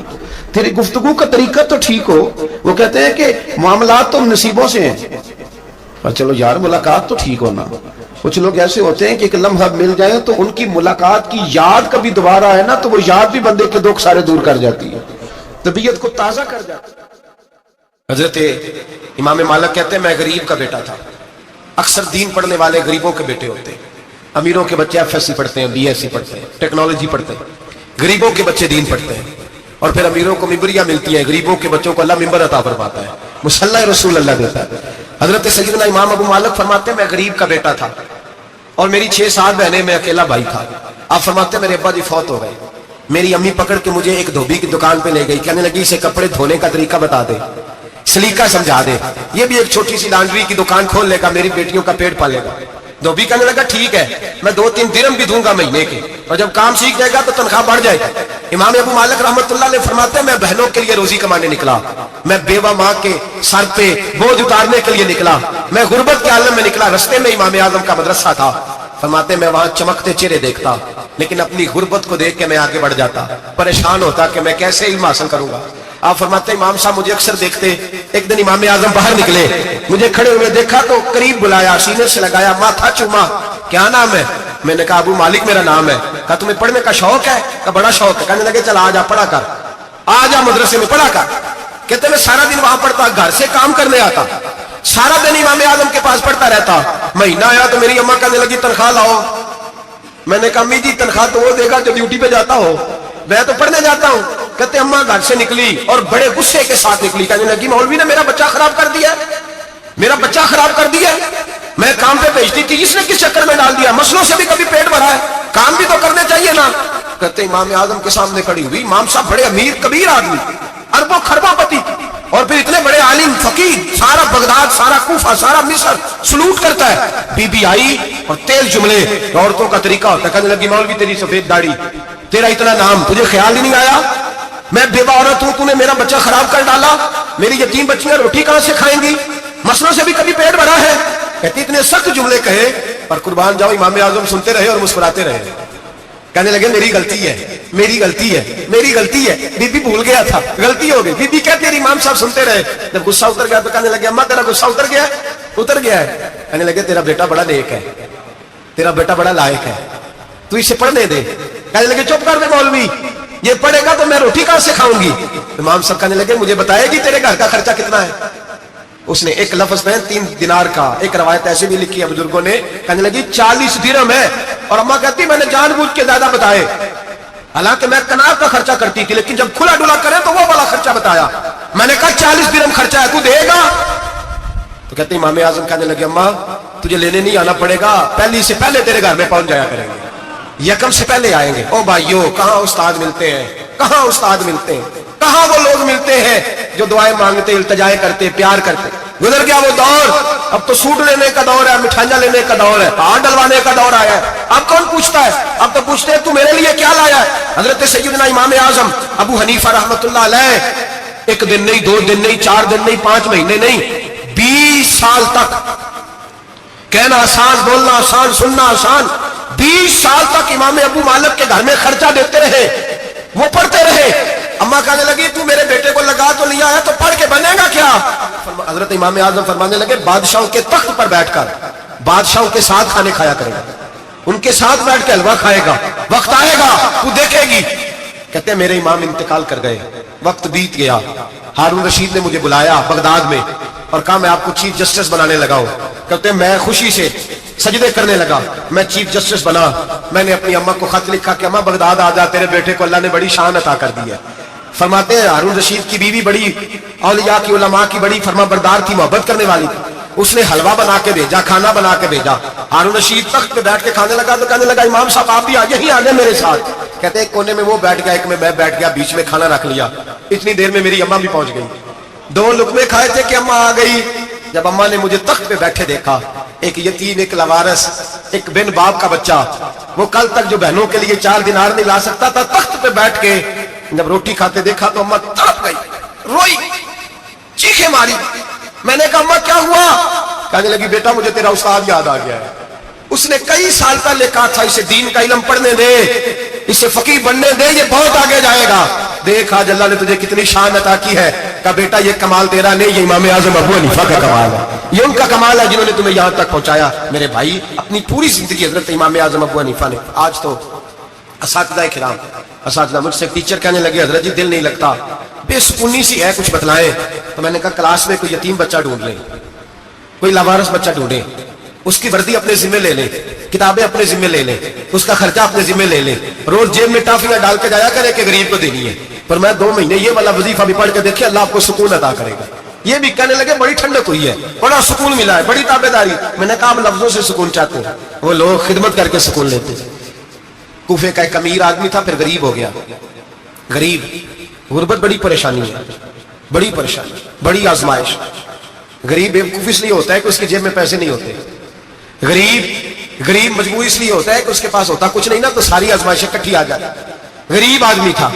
تیری گفتگو کا طریقہ تو ٹھیک ہو. وہ کہتے ہیں کہ معاملات تو نصیبوں سے ہیں, پر چلو یار ملاقات تو ٹھیک ہونا. کچھ لوگ ایسے ہوتے ہیں کہ ایک لمحہ مل جائیں تو ان کی ملاقات کی یاد کبھی دوبارہ ہے نا تو وہ یاد بھی بندے کے دکھ سارے دور کر جاتی ہے, طبیعت کو تازہ کر جاتی ہے. حضرت امام مالک کہتے ہیں میں غریب کا بیٹا تھا. اکثر دین پڑھنے والے غریبوں کے بیٹے ہوتے ہیں. امیروں کے بچے ایف ایس سی پڑھتے ہیں, بی ایس سی پڑھتے ہیں, ٹیکنالوجی پڑھتے ہیں. غریبوں کے بچے دین پڑھتے ہیں, اور پھر امیروں کو ممبریاں ملتی ہیں. غریبوں کے بچوں کو اللہ ممبر عطا فرماتا ہے, مصلی رسول اللہ دیتا ہے. حضرت سیدنا امام ابو مالک فرماتے ہیں میں غریب کا بیٹا تھا اور میری 6-7 بہنیں, میں اکیلا بھائی تھا. آپ فرماتے ہیں میرے ابا جی فوت ہو گئے. میری امی پکڑ کے مجھے ایک دھوبی کی دکان پہ لے گئی, کہنے لگی اسے کپڑے دھونے کا طریقہ بتا دے, سلیقہ سمجھا دے, یہ بھی ایک چھوٹی سی لانڈری کی دکان کھول لے گا, میری بیٹیوں کا پیٹ پالے گا. دھوبی کہنے لگا ٹھیک ہے میں 2-3 درہم بھی دوں گا مہینے کے, اور جب کام سیکھ جائے گا تو تنخواہ بڑھ جائے گا. امام ابو مالک رحمت اللہ علیہ فرماتے ہیں میں بہنوں کے لیے روزی کمانے نکلا, میں بیوہ ماں کے سر پہ بوجھ اتارنے کے لیے نکلا, میں غربت کے عالم میں نکلا. رستے میں امام اعظم کا مدرسہ تھا. فرماتے میں وہاں چمکتے چہرے دیکھتا, لیکن اپنی غربت کو دیکھ کے میں آگے بڑھ جاتا, پریشان ہوتا کہ میں کیسے علم حاصل کروں گا. آپ فرماتے ہیں امام صاحب مجھے اکثر دیکھتے, ایک دن امام اعظم باہر نکلے, مجھے کھڑے ہوئے دیکھا تو قریب بلایا, سینے سے لگایا, ماتھا چوما, کیا نام ہے؟ میں نے کہا ابو مالک میرا نام ہے. کہا تمہیں پڑھنے کا شوق ہے؟ کہا بڑا شوق ہے. کہنے لگے چل آ جا پڑھا کر, آ جا مدرسے میں پڑھا کر. کہتے میں سارا دن وہاں پڑھتا, گھر سے کام کرنے آتا, سارا دن امام اعظم کے پاس پڑھتا رہتا. مہینہ آیا تو میری اماں کہنے لگی تنخواہ لاؤ. میں نے کہا امی جی تنخواہ تو وہ دے گا جو ڈیوٹی پہ جاتا ہو, میں تو پڑھنے جاتا ہوں. کہتے اماں گھر سے نکلی اور بڑے غصے کے ساتھ نکلی, کہنے لگی مولوی نے میرا بچہ خراب کر دیا, میرا بچہ خراب کر دیا, میں کام پہ بھیجتی تھی, اس نے کس چکر میں ڈال دیا, مسلوں سے بھی کبھی پیٹ بھرا ہے, کام بھی تو کرنے چاہیے نا. کہتے امام اعظم کے سامنے کھڑی ہوئی, امام صاحب بڑے امیر کبیر آدمی, اربوں خربوں پتی, اور پھر اتنے بڑے عالم فقیر, سارا بغداد, سارا کوفہ, سارا مصر سلوٹ کرتا ہے. بی بی آئی اور تیز جملے, عورتوں کا طریقہ ہوتا ہے. کہنے لگی مولوی تیری سفید داڑھی, تیرا اتنا نام, تجھے خیال ہی نہیں آیا میں بیوہ عورت ہوں, تو نے میرا بچہ خراب کر ڈالا, میری یتیم بچیاں روٹی کہاں سے کھائیں گی, مسلوں سے بھی کبھی پیٹ بھرا ہے. کہتی اتنے سخت جملے کہے, پر قربان جاؤ امام اعظم سنتے رہے اور مسکراتے رہے. کہنے لگے میری غلطی ہے، میری غلطی ہے، میری غلطی ہے، بی بی بھول گیا تھا، غلطی ہو گئی۔ بی بی کہتے ہیں امام صاحب سنتے رہے، جب غصہ اتر گیا تو کہنے لگے اماں تیرا غصہ اتر گیا ہے؟ اتر گیا ہے۔ کہنے لگے تیرا بیٹا بڑا نیک ہے، تیرا بیٹا بڑا لائق ہے، تو اسے پڑھنے دے۔ کہنے لگے چپ کر دے مولوی، یہ پڑھے گا تو میں روٹی کہاں سے کھاؤں گی؟ امام صاحب کہنے لگے مجھے بتائے گی تیرے گھر کا خرچہ کتنا ہے؟ اس نے ایک لفظ میں 3 دینار کا، ایک روایت ایسے بھی لکھی ہے بزرگوں نے، کہنے لگی 40 درہم ہے۔ اور اماں کہتی میں نے جان بوجھ کے زیادہ بتائے، حالانکہ میں کنار کا خرچہ کرتی تھی، لیکن جب کھلا ڈلا کرے تو وہ والا خرچہ بتایا۔ میں نے کہا 40 درہم خرچہ ہے، تو دے گا؟ تو کہتے امام اعظم کہنے لگے اماں تجھے لینے نہیں آنا پڑے گا، پہلی سے پہلے تیرے گھر میں پہنچ جایا کریں گے، یکم سے پہلے آئیں گے۔ او بھائیو کہاں استاد ملتے ہیں، کہاں استاد ملتے ہیں، کہاں وہ لوگ ملتے ہیں جو دعائیں مانگتے، التجائے کرتے، پیار کرتے۔ گزر گیا وہ دور، اب تو سوٹ لینے کا دور ہے، مٹھائیاں لینے کا دور ہے، ہار ڈلوانے کا دور آیا ہے۔ اب کون پوچھتا ہے؟ اب تو پوچھتے ہیں تو میرے لیے کیا لایا ہے؟ حضرت سیدنا امام اعظم ابو حنیفہ رحمۃ اللہ علیہ 1 دن نہیں، 2 دن نہیں، 4 دن نہیں، 5 مہینے نہیں، 20 سال تک، کہنا آسان، بولنا آسان، سننا آسان، 20 سال تک امام ابو مالک کے گھر میں خرچہ دیتے رہے، وہ پڑھتے رہے۔ اماں کہنے لگی تو میرے بیٹے کو لگا تو لیا ہے تو پڑھ کے بنے گا کیا؟ حضرت امام اعظم فرمانے لگے بادشاہوں کے تخت پر بیٹھ کر بادشاہوں کے ساتھ کھانے کھایا کرے گا، ان کے ساتھ بیٹھ کے حلوہ کھائے گا، وقت آئے گا تو دیکھے گی۔ کہتے ہیں میرے امام انتقال کر گئے، وقت بیت گیا، ہارون رشید نے مجھے بلایا بغداد میں اور کہا میں آپ کو چیف جسٹس بنانے لگا ہوں۔ کہتے ہیں میں خوشی سے سجدے کرنے لگا، میں چیف جسٹس بنا۔ میں نے اپنی اماں کو خط لکھا کہ اماں بغداد آ جا، تیرے بیٹے کو اللہ نے بڑی شان عطا کر دی ہے۔ فرماتے ہیں ہارون رشید کی بیوی بڑی اولیاء کی، علماء کی بڑی فرما بردار تھی، محبت کرنے والی تھی، اس نے حلوہ بنا کے بھیجا، کھانا بنا کے بھیجا۔ ہارون رشید تخت پہ بیٹھ کے کھانے لگا تو کہنے لگا امام صاحب آپ بھی یہیں آ جائیں میرے ساتھ۔ کہتے ہیں ایک کونے میں وہ بیٹھ گیا، ایک میں بیٹھ گیا، بیچ میں کھانا رکھ لیا۔ اتنی دیر میں میری اماں بھی پہنچ گئی، 2 لقمے کھائے تھے کہ اماں آ گئی۔ جب اماں نے مجھے تخت پہ بیٹھے دیکھا، ایک یتیم، ایک لاوارث، ایک بن باپ کا بچہ، وہ کل تک جو بہنوں کے لیے 4 دینار نہیں لا سکتا تھا، تخت پہ بیٹھ کے جب روٹی کھاتے دیکھا تو اماں تڑپ گئی، روئی، چیخیں ماری۔ میں نے کہا اماں کیا ہوا؟ کہنے لگی بیٹا مجھے تیرا استاد یاد آ گیا ہے، اس نے کئی سال پہلے کہا تھا اسے دین کا علم پڑھنے دے، اسے فقیہ بننے دے، یہ بہت آگے جائے گا۔ دیکھ آج اللہ نے تجھے کتنی شان عطا کی ہے۔ کہا بیٹا یہ کمال تیرا نہیں، یہ امام اعظم ابو حنیفہ کا کمال ہے، یہ ان کا کمال ہے جنہوں نے تمہیں یہاں تک پہنچایا۔ میرے بھائی اپنی پوری زندگی حضرت امام اعظم ابو حنیفہ نے۔ آج تو اساتذہ کرام، اساتذہ مجھ سے ٹیچر کہنے لگے حضرت جی دل نہیں لگتا، بے سکونی سی ہے، کچھ بتلائیں۔ تو میں نے کہا کلاس میں کوئی یتیم بچہ ڈھونڈ لیں، کوئی لاوارث بچہ ڈھونڈیں، اس کی وردی اپنے ذمہ لے لیں، کتابیں اپنے ذمہ لے لیں، اس کا خرچہ اپنے ذمہ لے لیں، روز جیب میں ٹافیاں ڈال کے جایا کرے کہ غریب کو دینی ہے۔ پر میں 2 مہینے یہ والا وظیفہ بھی پڑھ کے دیکھے، اللہ آپ کو سکون عطا کرے گا۔ یہ بھی کہنے لگے بڑی ٹھنڈک ہوئی ہے، بڑا سکون ملا ہے، بڑی تابعداری۔ میں نے کہا آپ لفظوں سے سکون چاہتے ہیں، وہ لوگ خدمت کر کے سکون لیتے ہیں۔ کوفے کا ایک امیر آدمی تھا، پھر غریب ہو گیا۔ غریب، غربت بڑی پریشانی ہے، بڑی پریشانی، بڑی آزمائش۔ غریب بیوقوف اس لیے ہوتا ہے کہ اس کی جیب میں پیسے نہیں ہوتے، غریب مجبور اس لیے ہوتا ہے کہ اس کے پاس ہوتا کچھ نہیں نا، تو ساری آزمائشیں اکٹھی آ جاتی۔ غریب آدمی تھا،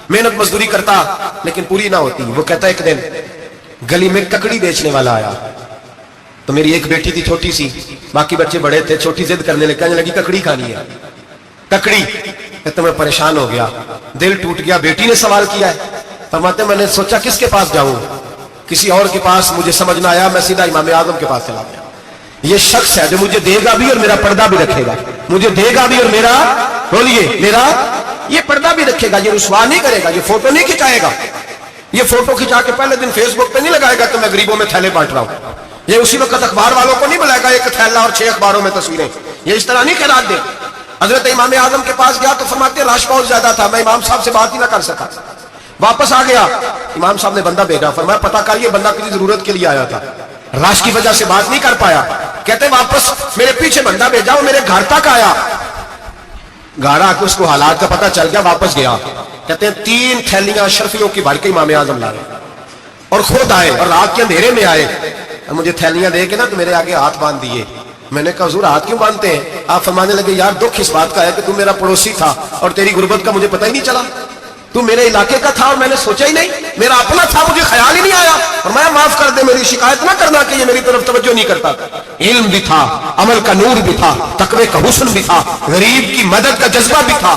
محنت مزدوری کرتا لیکن پوری نہ ہوتی۔ وہ کہتا ایک دن گلی میں ککڑی بیچنے والا آیا، تو میری ایک بیٹی تھی چھوٹی سی، باقی بچے بڑے تھے، چھوٹی ضد کرنے لگی، کہنے لگی ککڑی کھانی ہے، ککڑی۔ کہتا میں پریشان ہو گیا، دل ٹوٹ گیا، بیٹی نے سوال کیا ہے۔ فرماتے میں نے سوچا کس کے پاس جاؤں، کسی اور کے پاس مجھے سمجھ نہ آیا، میں سیدھا امام اعظم کے پاس چلا گیا۔ یہ شخص ہے جو مجھے دے گا بھی اور میرا پردہ بھی رکھے گا، مجھے دے گا بھی اور میرا، بولیے، میرا یہ پردہ بھی رکھے گا، یہ رسوا نہیں کرے گا، یہ فوٹو نہیں کھچائے گا، یہ فوٹو کھچا کے پہلے دن فیس بک پہ نہیں لگائے گا کہ میں غریبوں میں تھیلے بانٹ رہا ہوں، یہ اسی وقت اخبار والوں کو نہیں بلائے گا ایک تھیلا اور 6 اخباروں میں تصویریں، یہ اس طرح نہیں خیرات دے۔ حضرت امام اعظم کے پاس گیا تو فرماتے رش بہت زیادہ تھا، میں امام صاحب سے بات ہی نہ کر سکا، واپس آ گیا۔ امام صاحب نے بندہ بھیجا، فرمایا پتہ کر یہ بندہ کسی ضرورت کے لیے آیا تھا، رش کی وجہ سے بات نہیں کر پایا۔ کہتے واپس میرے پیچھے بندہ بھیجا، وہ میرے گھر تک آیا، گھر آ کے اس کو حالات کا پتہ چل گیا، واپس گیا۔ کہتے ہیں 3 تھیلیاں اشرفیوں کی بھر کے امام اعظم لائے اور خود آئے اور رات کے اندھیرے میں آئے، مجھے تھیلیاں دے کے نا تو میرے آگے ہاتھ باندھ دیے۔ میں نے کہا حضور ہاتھ کیوں باندھتے ہیں؟ آپ فرمانے لگے یار دکھ اس بات کا ہے کہ تم میرا پڑوسی تھا اور تیری غربت کا مجھے پتہ ہی نہیں چلا، تو میرے علاقے کا تھا اور میں نے سوچا ہی نہیں, میرا اپنا تھا, مجھے خیال ہی نہیں آیا. فرمایا معاف کر دے, میری شکایت نہ کرنا کہ یہ میری طرف توجہ نہیں کرتا. علم بھی تھا, عمل کا نور بھی تھا, تقوی کا حسن بھی تھا, غریب کی مدد کا جذبہ بھی تھا.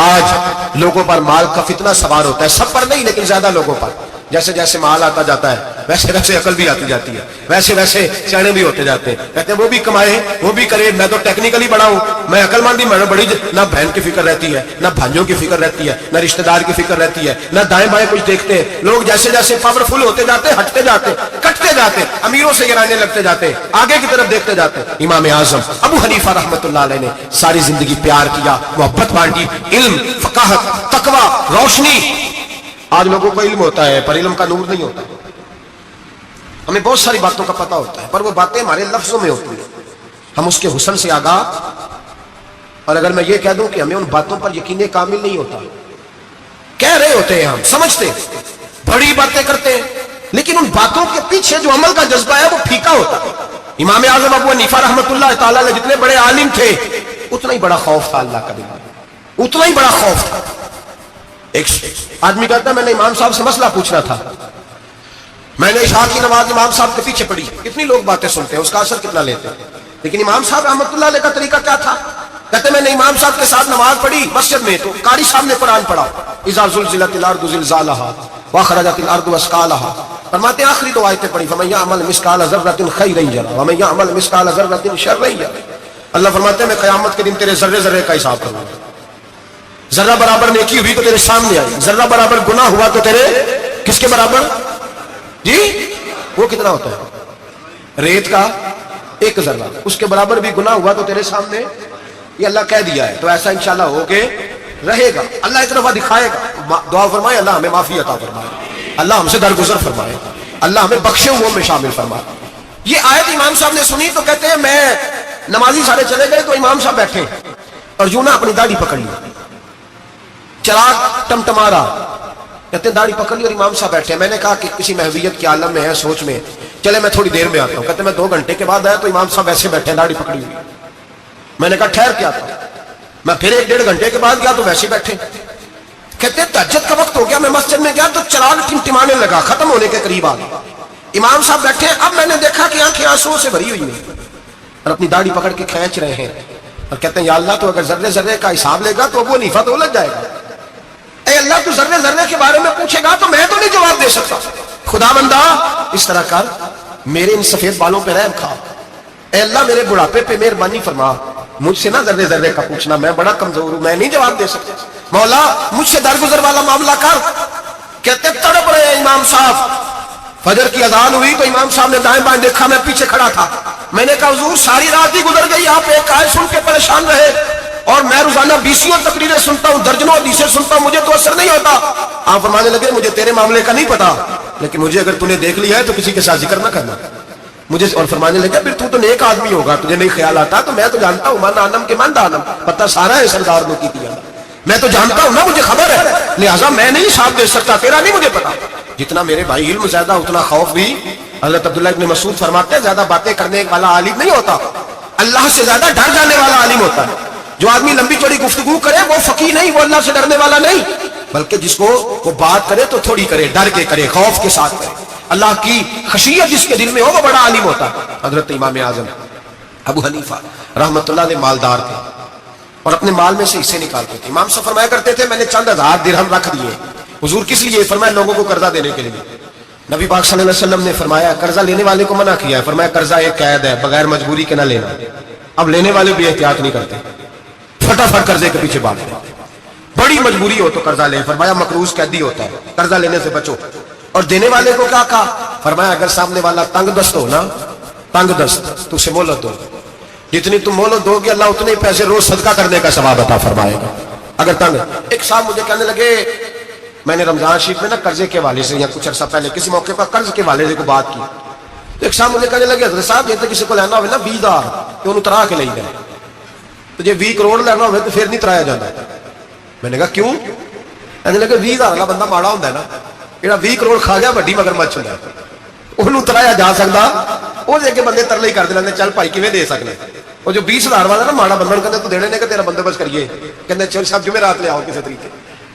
آج لوگوں پر مال کا فتنہ سوار ہوتا ہے, سب پر نہیں لیکن زیادہ لوگوں پر. جیسے جیسے مال آتا جاتا ہے ویسے ویسے عقل بھی آتی جاتی ہے, ویسے ویسے سیانے بھی ہوتے جاتے ہیں. کہتے ہیں وہ بھی کمائے وہ بھی کرے, میں تو ٹیکنیکلی بڑا ہوں, میں عقل مند ہی بڑی. نہ بہن کی فکر رہتی ہے, نہ بھائیوں کی فکر رہتی ہے, نہ رشتہ دار کی فکر رہتی ہے, نہ دائیں بائیں کچھ دیکھتے ہیں. لوگ جیسے جیسے پاورفل ہوتے جاتے, ہٹتے جاتے, کٹتے جاتے, امیروں سے گرانے لگتے جاتے, آگے کی طرف دیکھتے جاتے. امام اعظم ابو حنیفہ رحمۃ اللہ علیہ نے ساری زندگی پیار کیا, محبت بانٹی, علم, فقاہت, تقوی, روشنی. آج لوگوں کو علم ہوتا ہے پر علم کا نور نہیں ہوتا. ہمیں بہت ساری باتوں کا پتہ ہوتا ہے پر وہ باتیں ہمارے لفظوں میں ہوتی ہیں, ہم اس کے حسن سے آگاہ. اور اگر میں یہ کہہ دوں کہ ہمیں ان باتوں پر یقین کامل نہیں ہوتا, کہہ رہے ہوتے ہیں, ہم سمجھتے ہیں, بڑی باتیں کرتے ہیں, لیکن ان باتوں کے پیچھے جو عمل کا جذبہ ہے وہ پھیکا ہوتا ہے. امام اعظم ابو حنیفہ رحمۃ اللہ تعالی علیہ جتنے بڑے عالم تھے اتنا ہی بڑا خوف تھا اللہ کا, دل اتنا ہی بڑا خوف تھا. ایک آدمی کہتا ہے میں نے امام صاحب سے مسئلہ پوچھنا تھا, میں نے عشاء کی نماز امام صاحب کے پیچھے پڑھی. کتنی لوگ باتیں سنتے ہیں, اس کا اثر کتنا لیتے ہیں, لیکن امام صاحب رحمۃ اللہ علیہ کا طریقہ کیا تھا؟ کہتے ہیں میں نے امام صاحب کے ساتھ نماز پڑھی مسجد میں, تو قاری صاحب نے قرآن پڑھا, اذا زلزلت الارض زلزالها واخرجت الارض اثقالها. فرماتے ہیں آخری دو آیتیں پڑھی, فمن يعمل مثقال ذرة خيرا يره ومن يعمل مثقال ذرة شرا يره. اللہ فرماتے ہیں میں قیامت کے دن تیرے ذرے ذرے کا حساب کروں گا. ذرہ برابر نیکی ہوئی تو تیرے سامنے آئی, ذرہ برابر گناہ ہوا تو تیرے کس کے برابر؟ جی وہ کتنا ہوتا ہے؟ ریت کا ایک ذرہ, اس کے برابر بھی گناہ ہوا تو تیرے سامنے. یہ اللہ کہہ دیا ہے, تو ایسا انشاءاللہ ہو کے رہے گا. اللہ ایک دفعہ دکھائے گا. دعا فرمائے اللہ ہمیں معافی عطا فرمائے, اللہ ہم سے درگزر فرمائے, اللہ ہمیں بخشے ہوئے میں شامل فرمائے. یہ آیت امام صاحب نے سنی تو کہتے ہیں میں نمازی سارے چلے گئے تو امام صاحب بیٹھے اور یوں نہ اپنی داڑھی پکڑ لی, چراغ ٹمٹما رہا, کہتے ہیں داڑھی پکڑ لی اور امام صاحب بیٹھے. میں نے کہا کہ کسی محویت کے عالم میں ہے, سوچ میں, چلے میں تھوڑی دیر میں آتا ہوں. کہتے ہیں میں 2 گھنٹے کے بعد آیا تو امام صاحب ایسے بیٹھے داڑھی پکڑی ہوئی. میں نے کہا ٹھہر کے آتا ہوں. میں پھر 1-1.5 گھنٹے کے بعد گیا تو ویسے بیٹھے. کہتے ہیں تہجد کا وقت ہو گیا, میں مسجد میں گیا تو چراغ ٹمٹمانے لگا, ختم ہونے کے قریب آ گیا. امام صاحب بیٹھے, اب میں نے دیکھا کہ آنکھیں آنسوؤں سے بھری ہوئی ہیں اور اپنی داڑھی پکڑ کے کھینچ رہے ہیں اور کہتے ہیں یا اللہ تو اگر ذرے ذرے کا حساب لے گا تو ابو حنیفہ تو الجھ جائے گا. اے اللہ تو ذرے ذرے کے بارے میں پوچھے گا تو میں تو نہیں جواب دے سکتا. خدا بندہ اس طرح کر, میرے ان سفید بالوں پہ رحم کھا. اے اللہ میرے بڑھاپے پہ مہربانی فرما, مجھ سے نہ ذرے ذرے کا پوچھنا, میں بڑا کمزور ہوں, میں نہیں جواب دے سکتا. مولا مجھ سے درگزر والا معاملہ کر. کہتے تڑپ رہے ہیں امام صاحب. فجر کی اذان ہوئی تو امام صاحب نے دائیں بائیں دیکھا, میں پیچھے کھڑا تھا. میں نے کہا حضور ساری رات ہی گزر گئی, آپ ایک آیت سن کے پریشان رہے اور میں روزانہ 20 تقریریں سنتا ہوں, درجنوں حدیثیں سنتا ہوں, مجھے تو اثر نہیں ہوتا. آپ فرمانے لگے مجھے تیرے معاملے کا نہیں پتا, لیکن مجھے اگر تُو نے دیکھ لیا ہے تو کسی کے ساتھ ذکر نہ کرنا مجھے. اور فرمانے لگے پھر تو نیک آدمی ہوگا, تجھے نہیں خیال آتا تو میں تو جانتا ہوں, من آنم کے من دانم, پتہ سارا ہے سردار نے کی دیا, میں تو جانتا ہوں نا, مجھے خبر ہے, لہٰذا میں نہیں حساب دے سکتا, تیرا نہیں مجھے پتا. جتنا میرے بھائی علم زیادہ اتنا خوف بھی. حضرت عبداللہ ابن مسعود فرماتے ہیں زیادہ باتیں کرنے والا عالم نہیں ہوتا, اللہ سے زیادہ ڈر جانے والا عالم ہوتا ہے. جو آدمی لمبی چوڑی گفتگو کرے وہ فقیہ نہیں, وہ اللہ سے ڈرنے والا نہیں, بلکہ جس کو وہ بات کرے تو تھوڑی کرے, ڈر کے کرے, خوف کے ساتھ کرے, اللہ کی خشیت جس کے دل میں ہو وہ بڑا عالم ہوتا ہے. حضرت امام اعظم ابو حنیفہ رحمۃ اللہ علیہ مالدار تھے اور اپنے مال میں سے حصے نکالتے تھے. امام صاحب فرمایا کرتے تھے میں نے چند ہزار درہم رکھ دیے. حضور کس لیے؟ فرمایا لوگوں کو قرضہ دینے کے لیے. نبی پاک صلی اللہ علیہ وسلم نے فرمایا قرضہ لینے والے کو منع کیا ہے, فرمایا قرضہ ایک قید ہے, بغیر مجبوری کے نہ لینا. اب لینے والے بھی احتیاط نہیں کرتے, فٹافٹ قرضے کے پیچھے بھاگتے. بڑی مجبوری ہو تو قرضہ لے, فرمایا مقروض قیدی ہوتا ہے, قرضہ لینے سے بچو. اور دینے والے کو کیا کہا؟ فرمایا اگر سامنے والا تنگ دست ہو نا, تنگ دست, تو اسے مہلت دو, جتنی تم مہلت دو گے اللہ اتنے پیسے روز صدقہ کرنے کا ثواب عطا فرمائے گا. اگر تنگ. ایک صاحب مجھے کہنے لگے, میں نے رمضان شریف میں نا قرضے کے حوالے سے یا کچھ عرصہ پہلے کسی موقع پر قرض کے حوالے سے کوئی بات کی, تو ایک صاحب مجھے کہنے لگے حضرت صاحب یہ تو کسی کو لینا ہوئے نا 20,000 کہ انہوں ترا کے لے گئے, تو جی 20 کروڑ لینا ہوئے تو پھر نہیں ترایا جاتا. میں نے کہا کیوں؟ کہنے لگے 20,000 والا بندہ ماڑا ہوتا ہے نا, جہاں 20 کروڑ کھا گیا وڈی مگر مچ ہوتا ہے, انہوں ترایا جا سکتا, وہ دے کے بندے ترلے ہی کر دے, چل بھائی کیویں دے سکنے. وہ جو 20,000 والا نا ماڑا بندہ کہتے تو دینے نے کہ تیرا بندوبست کریے, کہتے چل صاحب جمعرات لے آؤ کسی طریقے.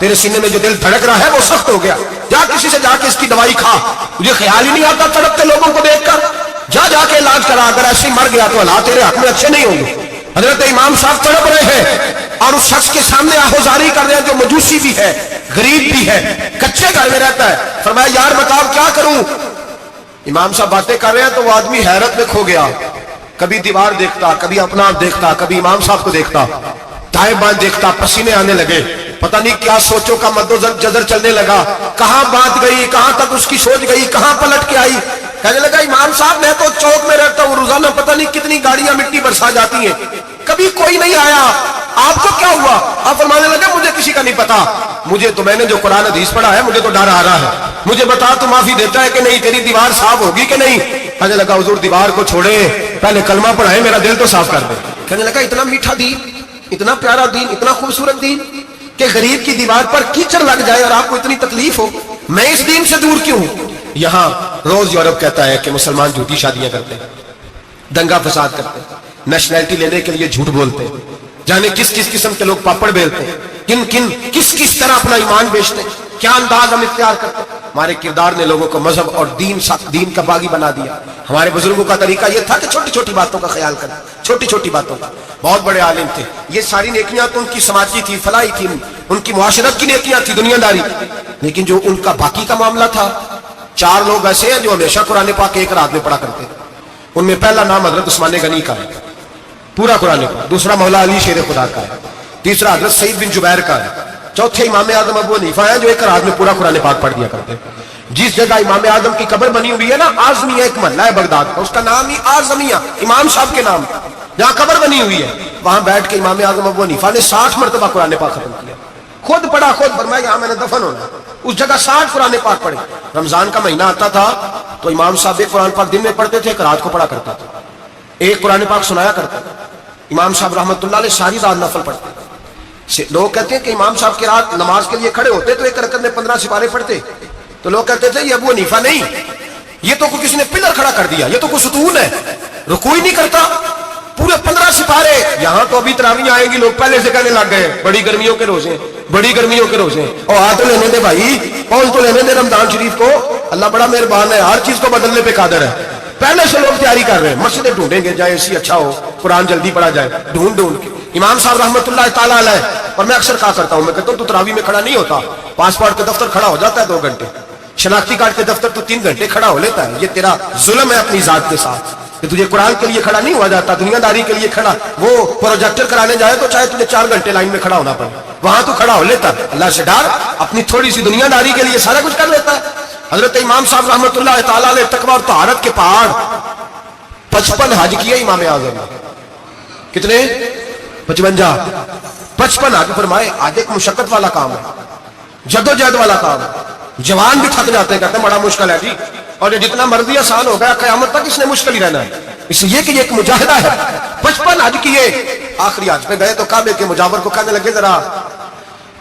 تیرے سینے میں جو دل دھڑک رہا ہے وہ سخت ہو گیا، جا کسی سے جا کے اس کی دوائی کھا، مجھے خیال ہی نہیں آتا تڑپتے لوگوں کو دیکھ کر، جا کے علاج کرا، اگر ایسے ہی مر گیا تو حالات تیرے حق میں اچھے نہیں ہوں گے۔ حضرت امام صاحب تڑپ رہے ہیں اور اس شخص کے سامنے آہوزاری کر رہے ہیں جو مجوسی بھی ہے، غریب بھی ہے، کچے گھر میں رہتا ہے۔ فرمایا یار بتاؤ کیا کروں؟ امام صاحب باتیں کر رہے ہیں تو وہ آدمی حیرت میں کھو گیا، کبھی دیوار دیکھتا، کبھی اپنا آپ دیکھتا، کبھی امام صاحب کو دیکھتا، دائیں بائیں دیکھتا، پسینے آنے لگے، پتہ نہیں کیا سوچوں کا مد و جزر چلنے لگا، کہاں بات گئی، کہاں تک اس کی سوچ گئی، کہاں پلٹ کے آئی۔ کہنے لگا امام صاحب میں تو چوک میں رہتا ہوں، روزانہ پتہ نہیں کتنی گاڑیاں مٹی برسا جاتی ہیں، کبھی کوئی نہیں آیا، آپ کو کیا ہوا؟ آپ فرمانے لگے مجھے کسی کا نہیں پتا، مجھے تو میں نے جو قرآن حدیث پڑھا ہے مجھے تو ڈر آ رہا ہے، مجھے بتا تو معافی دیتا ہے کہ نہیں، تیری دیوار صاف ہوگی کہ نہیں؟ کہنے لگا حضور دیوار کو چھوڑے، پہلے کلمہ پڑھائے، میرا دل تو صاف کر دے۔ کہنے لگا اتنا میٹھا دین، اتنا پیارا دین، اتنا خوبصورت دین کہ غریب کی دیوار پر کیچڑ لگ جائے اور آپ کو اتنی تکلیف ہو، میں اس دین سے دور کیوں ہوں؟ یہاں روز یورپ کہتا ہے کہ مسلمان جھوٹی شادیاں کرتے ہیں، دنگا فساد کرتے ہیں، نیشنلٹی لینے کے لیے جھوٹ بولتے ہیں، جانے کس کس قسم کے لوگ پاپڑ بیلتے ہیں، کس طرح اپنا ایمان بیچتے ہیں، کیا انداز ہم اختیار کرتے ہیں۔ ہمارے کردار نے لوگوں کو مذہب اور دین کا باغی بنا دیا۔ ہمارے بزرگوں کا طریقہ یہ تھا کہ چھوٹی چھوٹی باتوں کا خیال کرنا، چھوٹی چھوٹی باتوں کا۔ بہت بڑے عالم تھے، یہ ساری نیکیاں تو ان کی سماجی تھی، فلاحی تھی، ان کی معاشرت کی نیکیاں تھی، دنیا داری، لیکن جو ان کا باقی کا معاملہ تھا، چار لوگ ایسے ہیں جو ہمیشہ قرآن پاک ایک رات میں پڑھا کرتے ہیں۔ ان میں پہلا نام حضرت عثمان غنی کا ہے، پورا قرآن پاک، دوسرا مولا علی شیر خدا کا ہے، تیسرا حضرت سعید بن جبیر کا ہے، چوتھے امام اعظم ابو حنیفہ ہیں جو ایک رات میں پورا قرآن پاک پڑھ دیا کرتے ہیں۔ جس جگہ امام اعظم کی قبر بنی ہوئی ہے نا، اعظمیہ ایک محلہ ہے بغداد کا، اس کا نام ہی اعظمیہ، امام صاحب کے نام، جہاں قبر بنی ہوئی ہے، وہاں بیٹھ کے امام اعظم ابو حنیفہ نے 60 مرتبہ قرآن پاک ختم کیا، خود پڑھا، خود فرمایا یہاں میں نے دفن ہونا ہے، اس جگہ 60 قرآن پاک پڑھے۔ رمضان کا مہینہ آتا تھا تو امام صاحب ایک قرآن پاک دن میں پڑھتے تھے، ایک رات کو پڑھا کرتا تھا، ایک قرآن پاک سنایا کرتا تھا۔ امام صاحب رحمۃ اللہ علیہ ساری رات نفل پڑھتے تھے۔ لوگ کہتے ہیں کہ امام صاحب کی رات نماز کے لیے کھڑے ہوتے تو ایک رکعت میں 15 سپارے پڑھتے، تو لوگ کہتے تھے یہ ابو حنیفہ نہیں، یہ تو کسی نے پلر کھڑا کر دیا، یہ تو کوئی ستون ہے، رکوع ہی نہیں کرتا، پورے 15 سپارے۔ یہاں تو ابھی تراویح آئیں گی، لوگ پہلے سے کہنے لگ گئے بڑی گرمیوں کے روزے، بڑی گرمیوں کے روزے، اور ہاتھ تو لینے دے بھائی، پول تو لینے دے رمضان شریف کو، اللہ بڑا مہربان ہے، ہر چیز کو بدلنے پہ قادر ہے۔ پہلے سے لوگ تیاری کر رہے ہیں، مسجدیں ڈھونڈیں گے جائے اسی اچھا ہو، قرآن جلدی پڑھا جائے، ڈھونڈ کے۔ امام صاحب رحمۃ اللہ تعالیٰ علیہ، اور میں اکثر کہا کرتا ہوں، میں کہتا ہوں تو تراویح میں کھڑا نہیں ہوتا، پاسپورٹ کے دفتر کھڑا ہو جاتا ہے 2 گھنٹے، شناختی کارڈ کے دفتر تو 3 گھنٹے کھڑا ہو لیتا ہے، یہ تیرا ظلم ہے اپنی ذات کے ساتھ کہ تجھے قرآن کے لیے کھڑا نہیں ہوا جاتا، دنیا داری کے لیے کھڑا، وہ پروجیکٹر کرانے جائے تو چاہے تجھے 4 گھنٹے لائن میں کھڑا ہونا پڑے، وہاں تو کھڑا ہو لیتا، اللہ سے ڈر، اپنی تھوڑی سی دنیا داری کے لیے سارا کچھ کر لیتا ہے۔ حضرت امام صاحب رحمۃ اللہ تعالیٰ علیہ تقویٰ اور طہارت کے پہاڑ 55 حج کیے امام اعظم نے، کتنے؟ 55 حج فرمائے۔ آج ایک مشقت والا کام ہے، جدوجہد والا کام ہے، جوان بھی تھک جاتے ہیں، کہتے ہیں بڑا مشکل ہے جی، اور یہ جتنا مرضی آسان ہو گیا قیامت تک اس نے مشکل ہی رہنا ہے، اس لیے کہ یہ ایک مجاہدہ ہے۔ 55 حج کیے، آخری حج پہ گئے تو کعبے کے مجاور کو کہنے لگے ذرا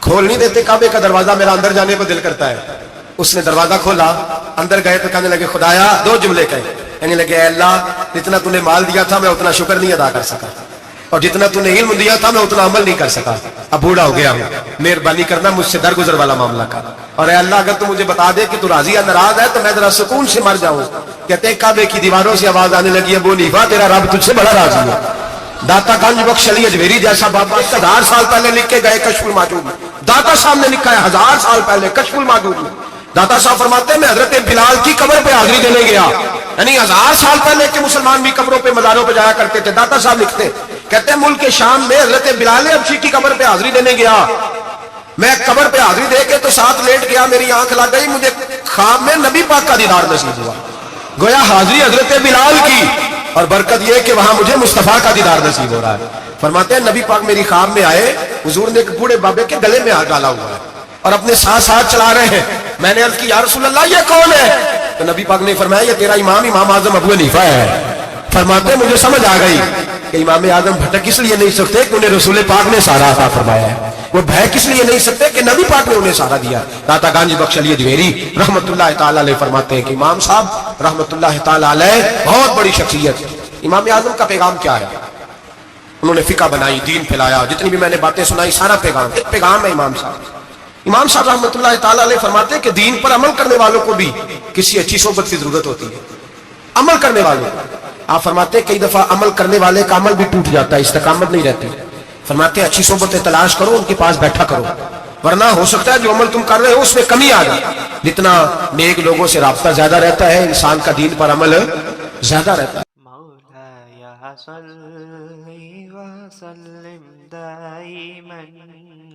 کھول نہیں دیتے کعبے کا دروازہ، میرا اندر جانے کو دل کرتا ہے۔ اس نے دروازہ کھولا، اندر گئے تو کہنے لگے خدایا، 2 جملے کہے، کہنے لگے اے اللہ جتنا تو نے مال دیا تھا میں اتنا شکر نہیں ادا کر سکا، اور جتنا تو نے علم دیا تھا میں اتنا عمل نہیں کر سکا، اب بوڑھا ہو گیا ہوں، مہربانی کرنا مجھ سے درگزر والا معاملہ کر، اور اے اللہ اگر تو مجھے بتا دے کہ تو راضی یا ناراض ہے تو میں ذرا سکون سے مر جاؤں۔ کہتے ہیں کعبے کی دیواروں سے آواز آنے لگی ابو حنیفہ تیرا رب تجھ سے بڑا راضی ہے۔ داتا گنج بخش علی اجمیری جیسا بابا 1000 سال پہلے لکھ کے گئے کشف الماجوب میں، داتا صاحب نے لکھا ہے 1000 سال پہلے کشف الماجوب میں، داتا صاحب فرماتے ہیں میں حضرت بلال کی قبر پہ حاضری دینے گیا، یعنی 1000 سال پہلے کے مسلمان بھی قبروں پہ مزاروں پہ جایا کرتے تھے۔ داتا صاحب لکھتے کہتے ہیں ملک شام میں حضرت بلال حبشی کی قبر پہ حاضری دینے گیا، میں قبر پہ حاضری دے کے تو ساتھ لیٹ گیا، میری آنکھ لگ گئی، مجھے خواب میں نبی پاک کا دیدار نصیب ہوا، گویا حاضری حضرت بلال کی، اور برکت یہ کہ وہاں مجھے مصطفیٰ کا دیدار نصیب ہو رہا ہے۔ فرماتے ہیں نبی پاک میری خواب میں آئے، حضور نے ایک بوڑھے بابے کے گلے میں ہاتھ ڈالا ہوا ہے اور اپنے ساتھ چلا رہے ہیں۔ میں نے عرض کی یا رسول اللہ یہ کون ہے؟ تو نبی پاک نے فرمایا یہ تیرا امام اعظم ابو حنیفہ ہے۔ فرماتے ہیں مجھے سمجھ آ گئی کہ امام اعظم بھٹک اس لیے نہیں سکتے کہ انہیں رسول پاک نے سارا عطا فرمایا ہے، وہ بھٹک اس لیے نہیں سکتے کہ نبی پاک نے انہیں سارا دیا۔ داتا گنج بخش علی اجمیری رحمت اللہ تعالی علیہ فرماتے ہیں کہ امام صاحب رحمت اللہ تعالی علیہ بہت بڑی شخصیت۔ امام اعظم کا پیغام کیا ہے؟ انہوں نے فقہ بنائی، دین پھیلایا، جتنی بھی میں نے باتیں سنائی سارا پیغام ہے امام صاحب۔ امام صاحب رحمۃ اللہ تعالی علیہ فرماتے ہیں کہ دین پر عمل کرنے والوں کو بھی کسی اچھی صحبت کی ضرورت ہوتی ہے. عمل کرنے والے، آپ فرماتے ہیں کئی دفعہ عمل کرنے والے کا عمل بھی ٹوٹ جاتا ہے، استقامت نہیں رہتی. فرماتے ہیں اچھی صحبتیں تلاش کرو، ان کے پاس بیٹھا کرو، ورنہ ہو سکتا ہے جو عمل تم کر رہے ہو اس میں کمی آ جائے. جتنا نیک لوگوں سے رابطہ زیادہ رہتا ہے انسان کا دین پر عمل زیادہ رہتا ہے. مولاي صل وسلم دائما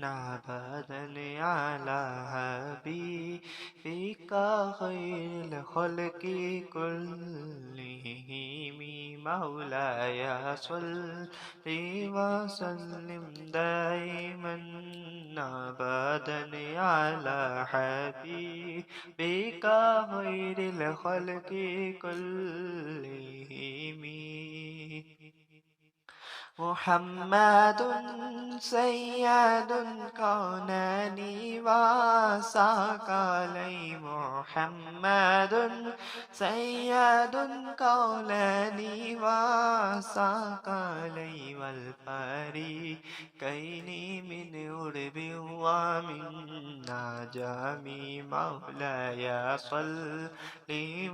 ابدا على حبيبك خير الخلق كلهم. مولاي صل وسلم دائما ابدا على حبيبك خير الخلق كلهم. محمد سيد الكونين وثقلين. محمد سيد الكونين وثقلين والفريقين من عرب ومن عجم. مولاي صل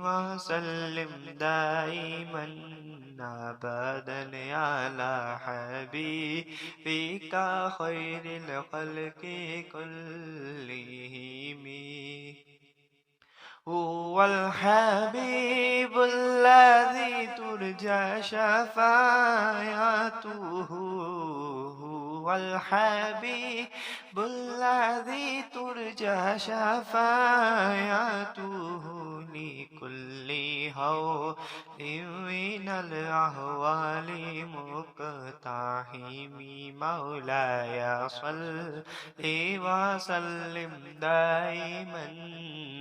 وسلم دائما ابدا على حبيبك خير الخلق كلهم. هو الحبيب الذي ترجى شفاعته. هو الحبيب الذي ترجى شفاعته لكل هول من الأهوال مقتحم. مولاي صل وسلم دائما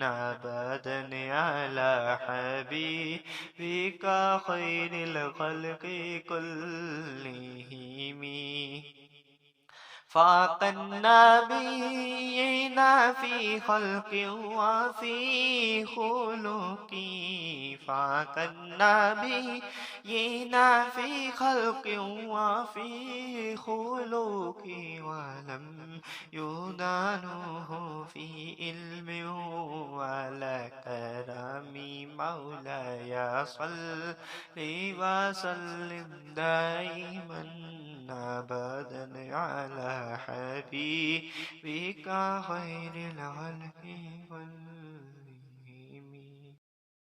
ابدا على حبيبك خير الخلق كلهم. فاق النبيين في خلق وفي خلق. فاق النبيين في خلق وفي خلق ولم يدانوه في علم ولا كرم. مولاي صل وسلم دائما ابدا على حبيبك خير الخلق كلهم.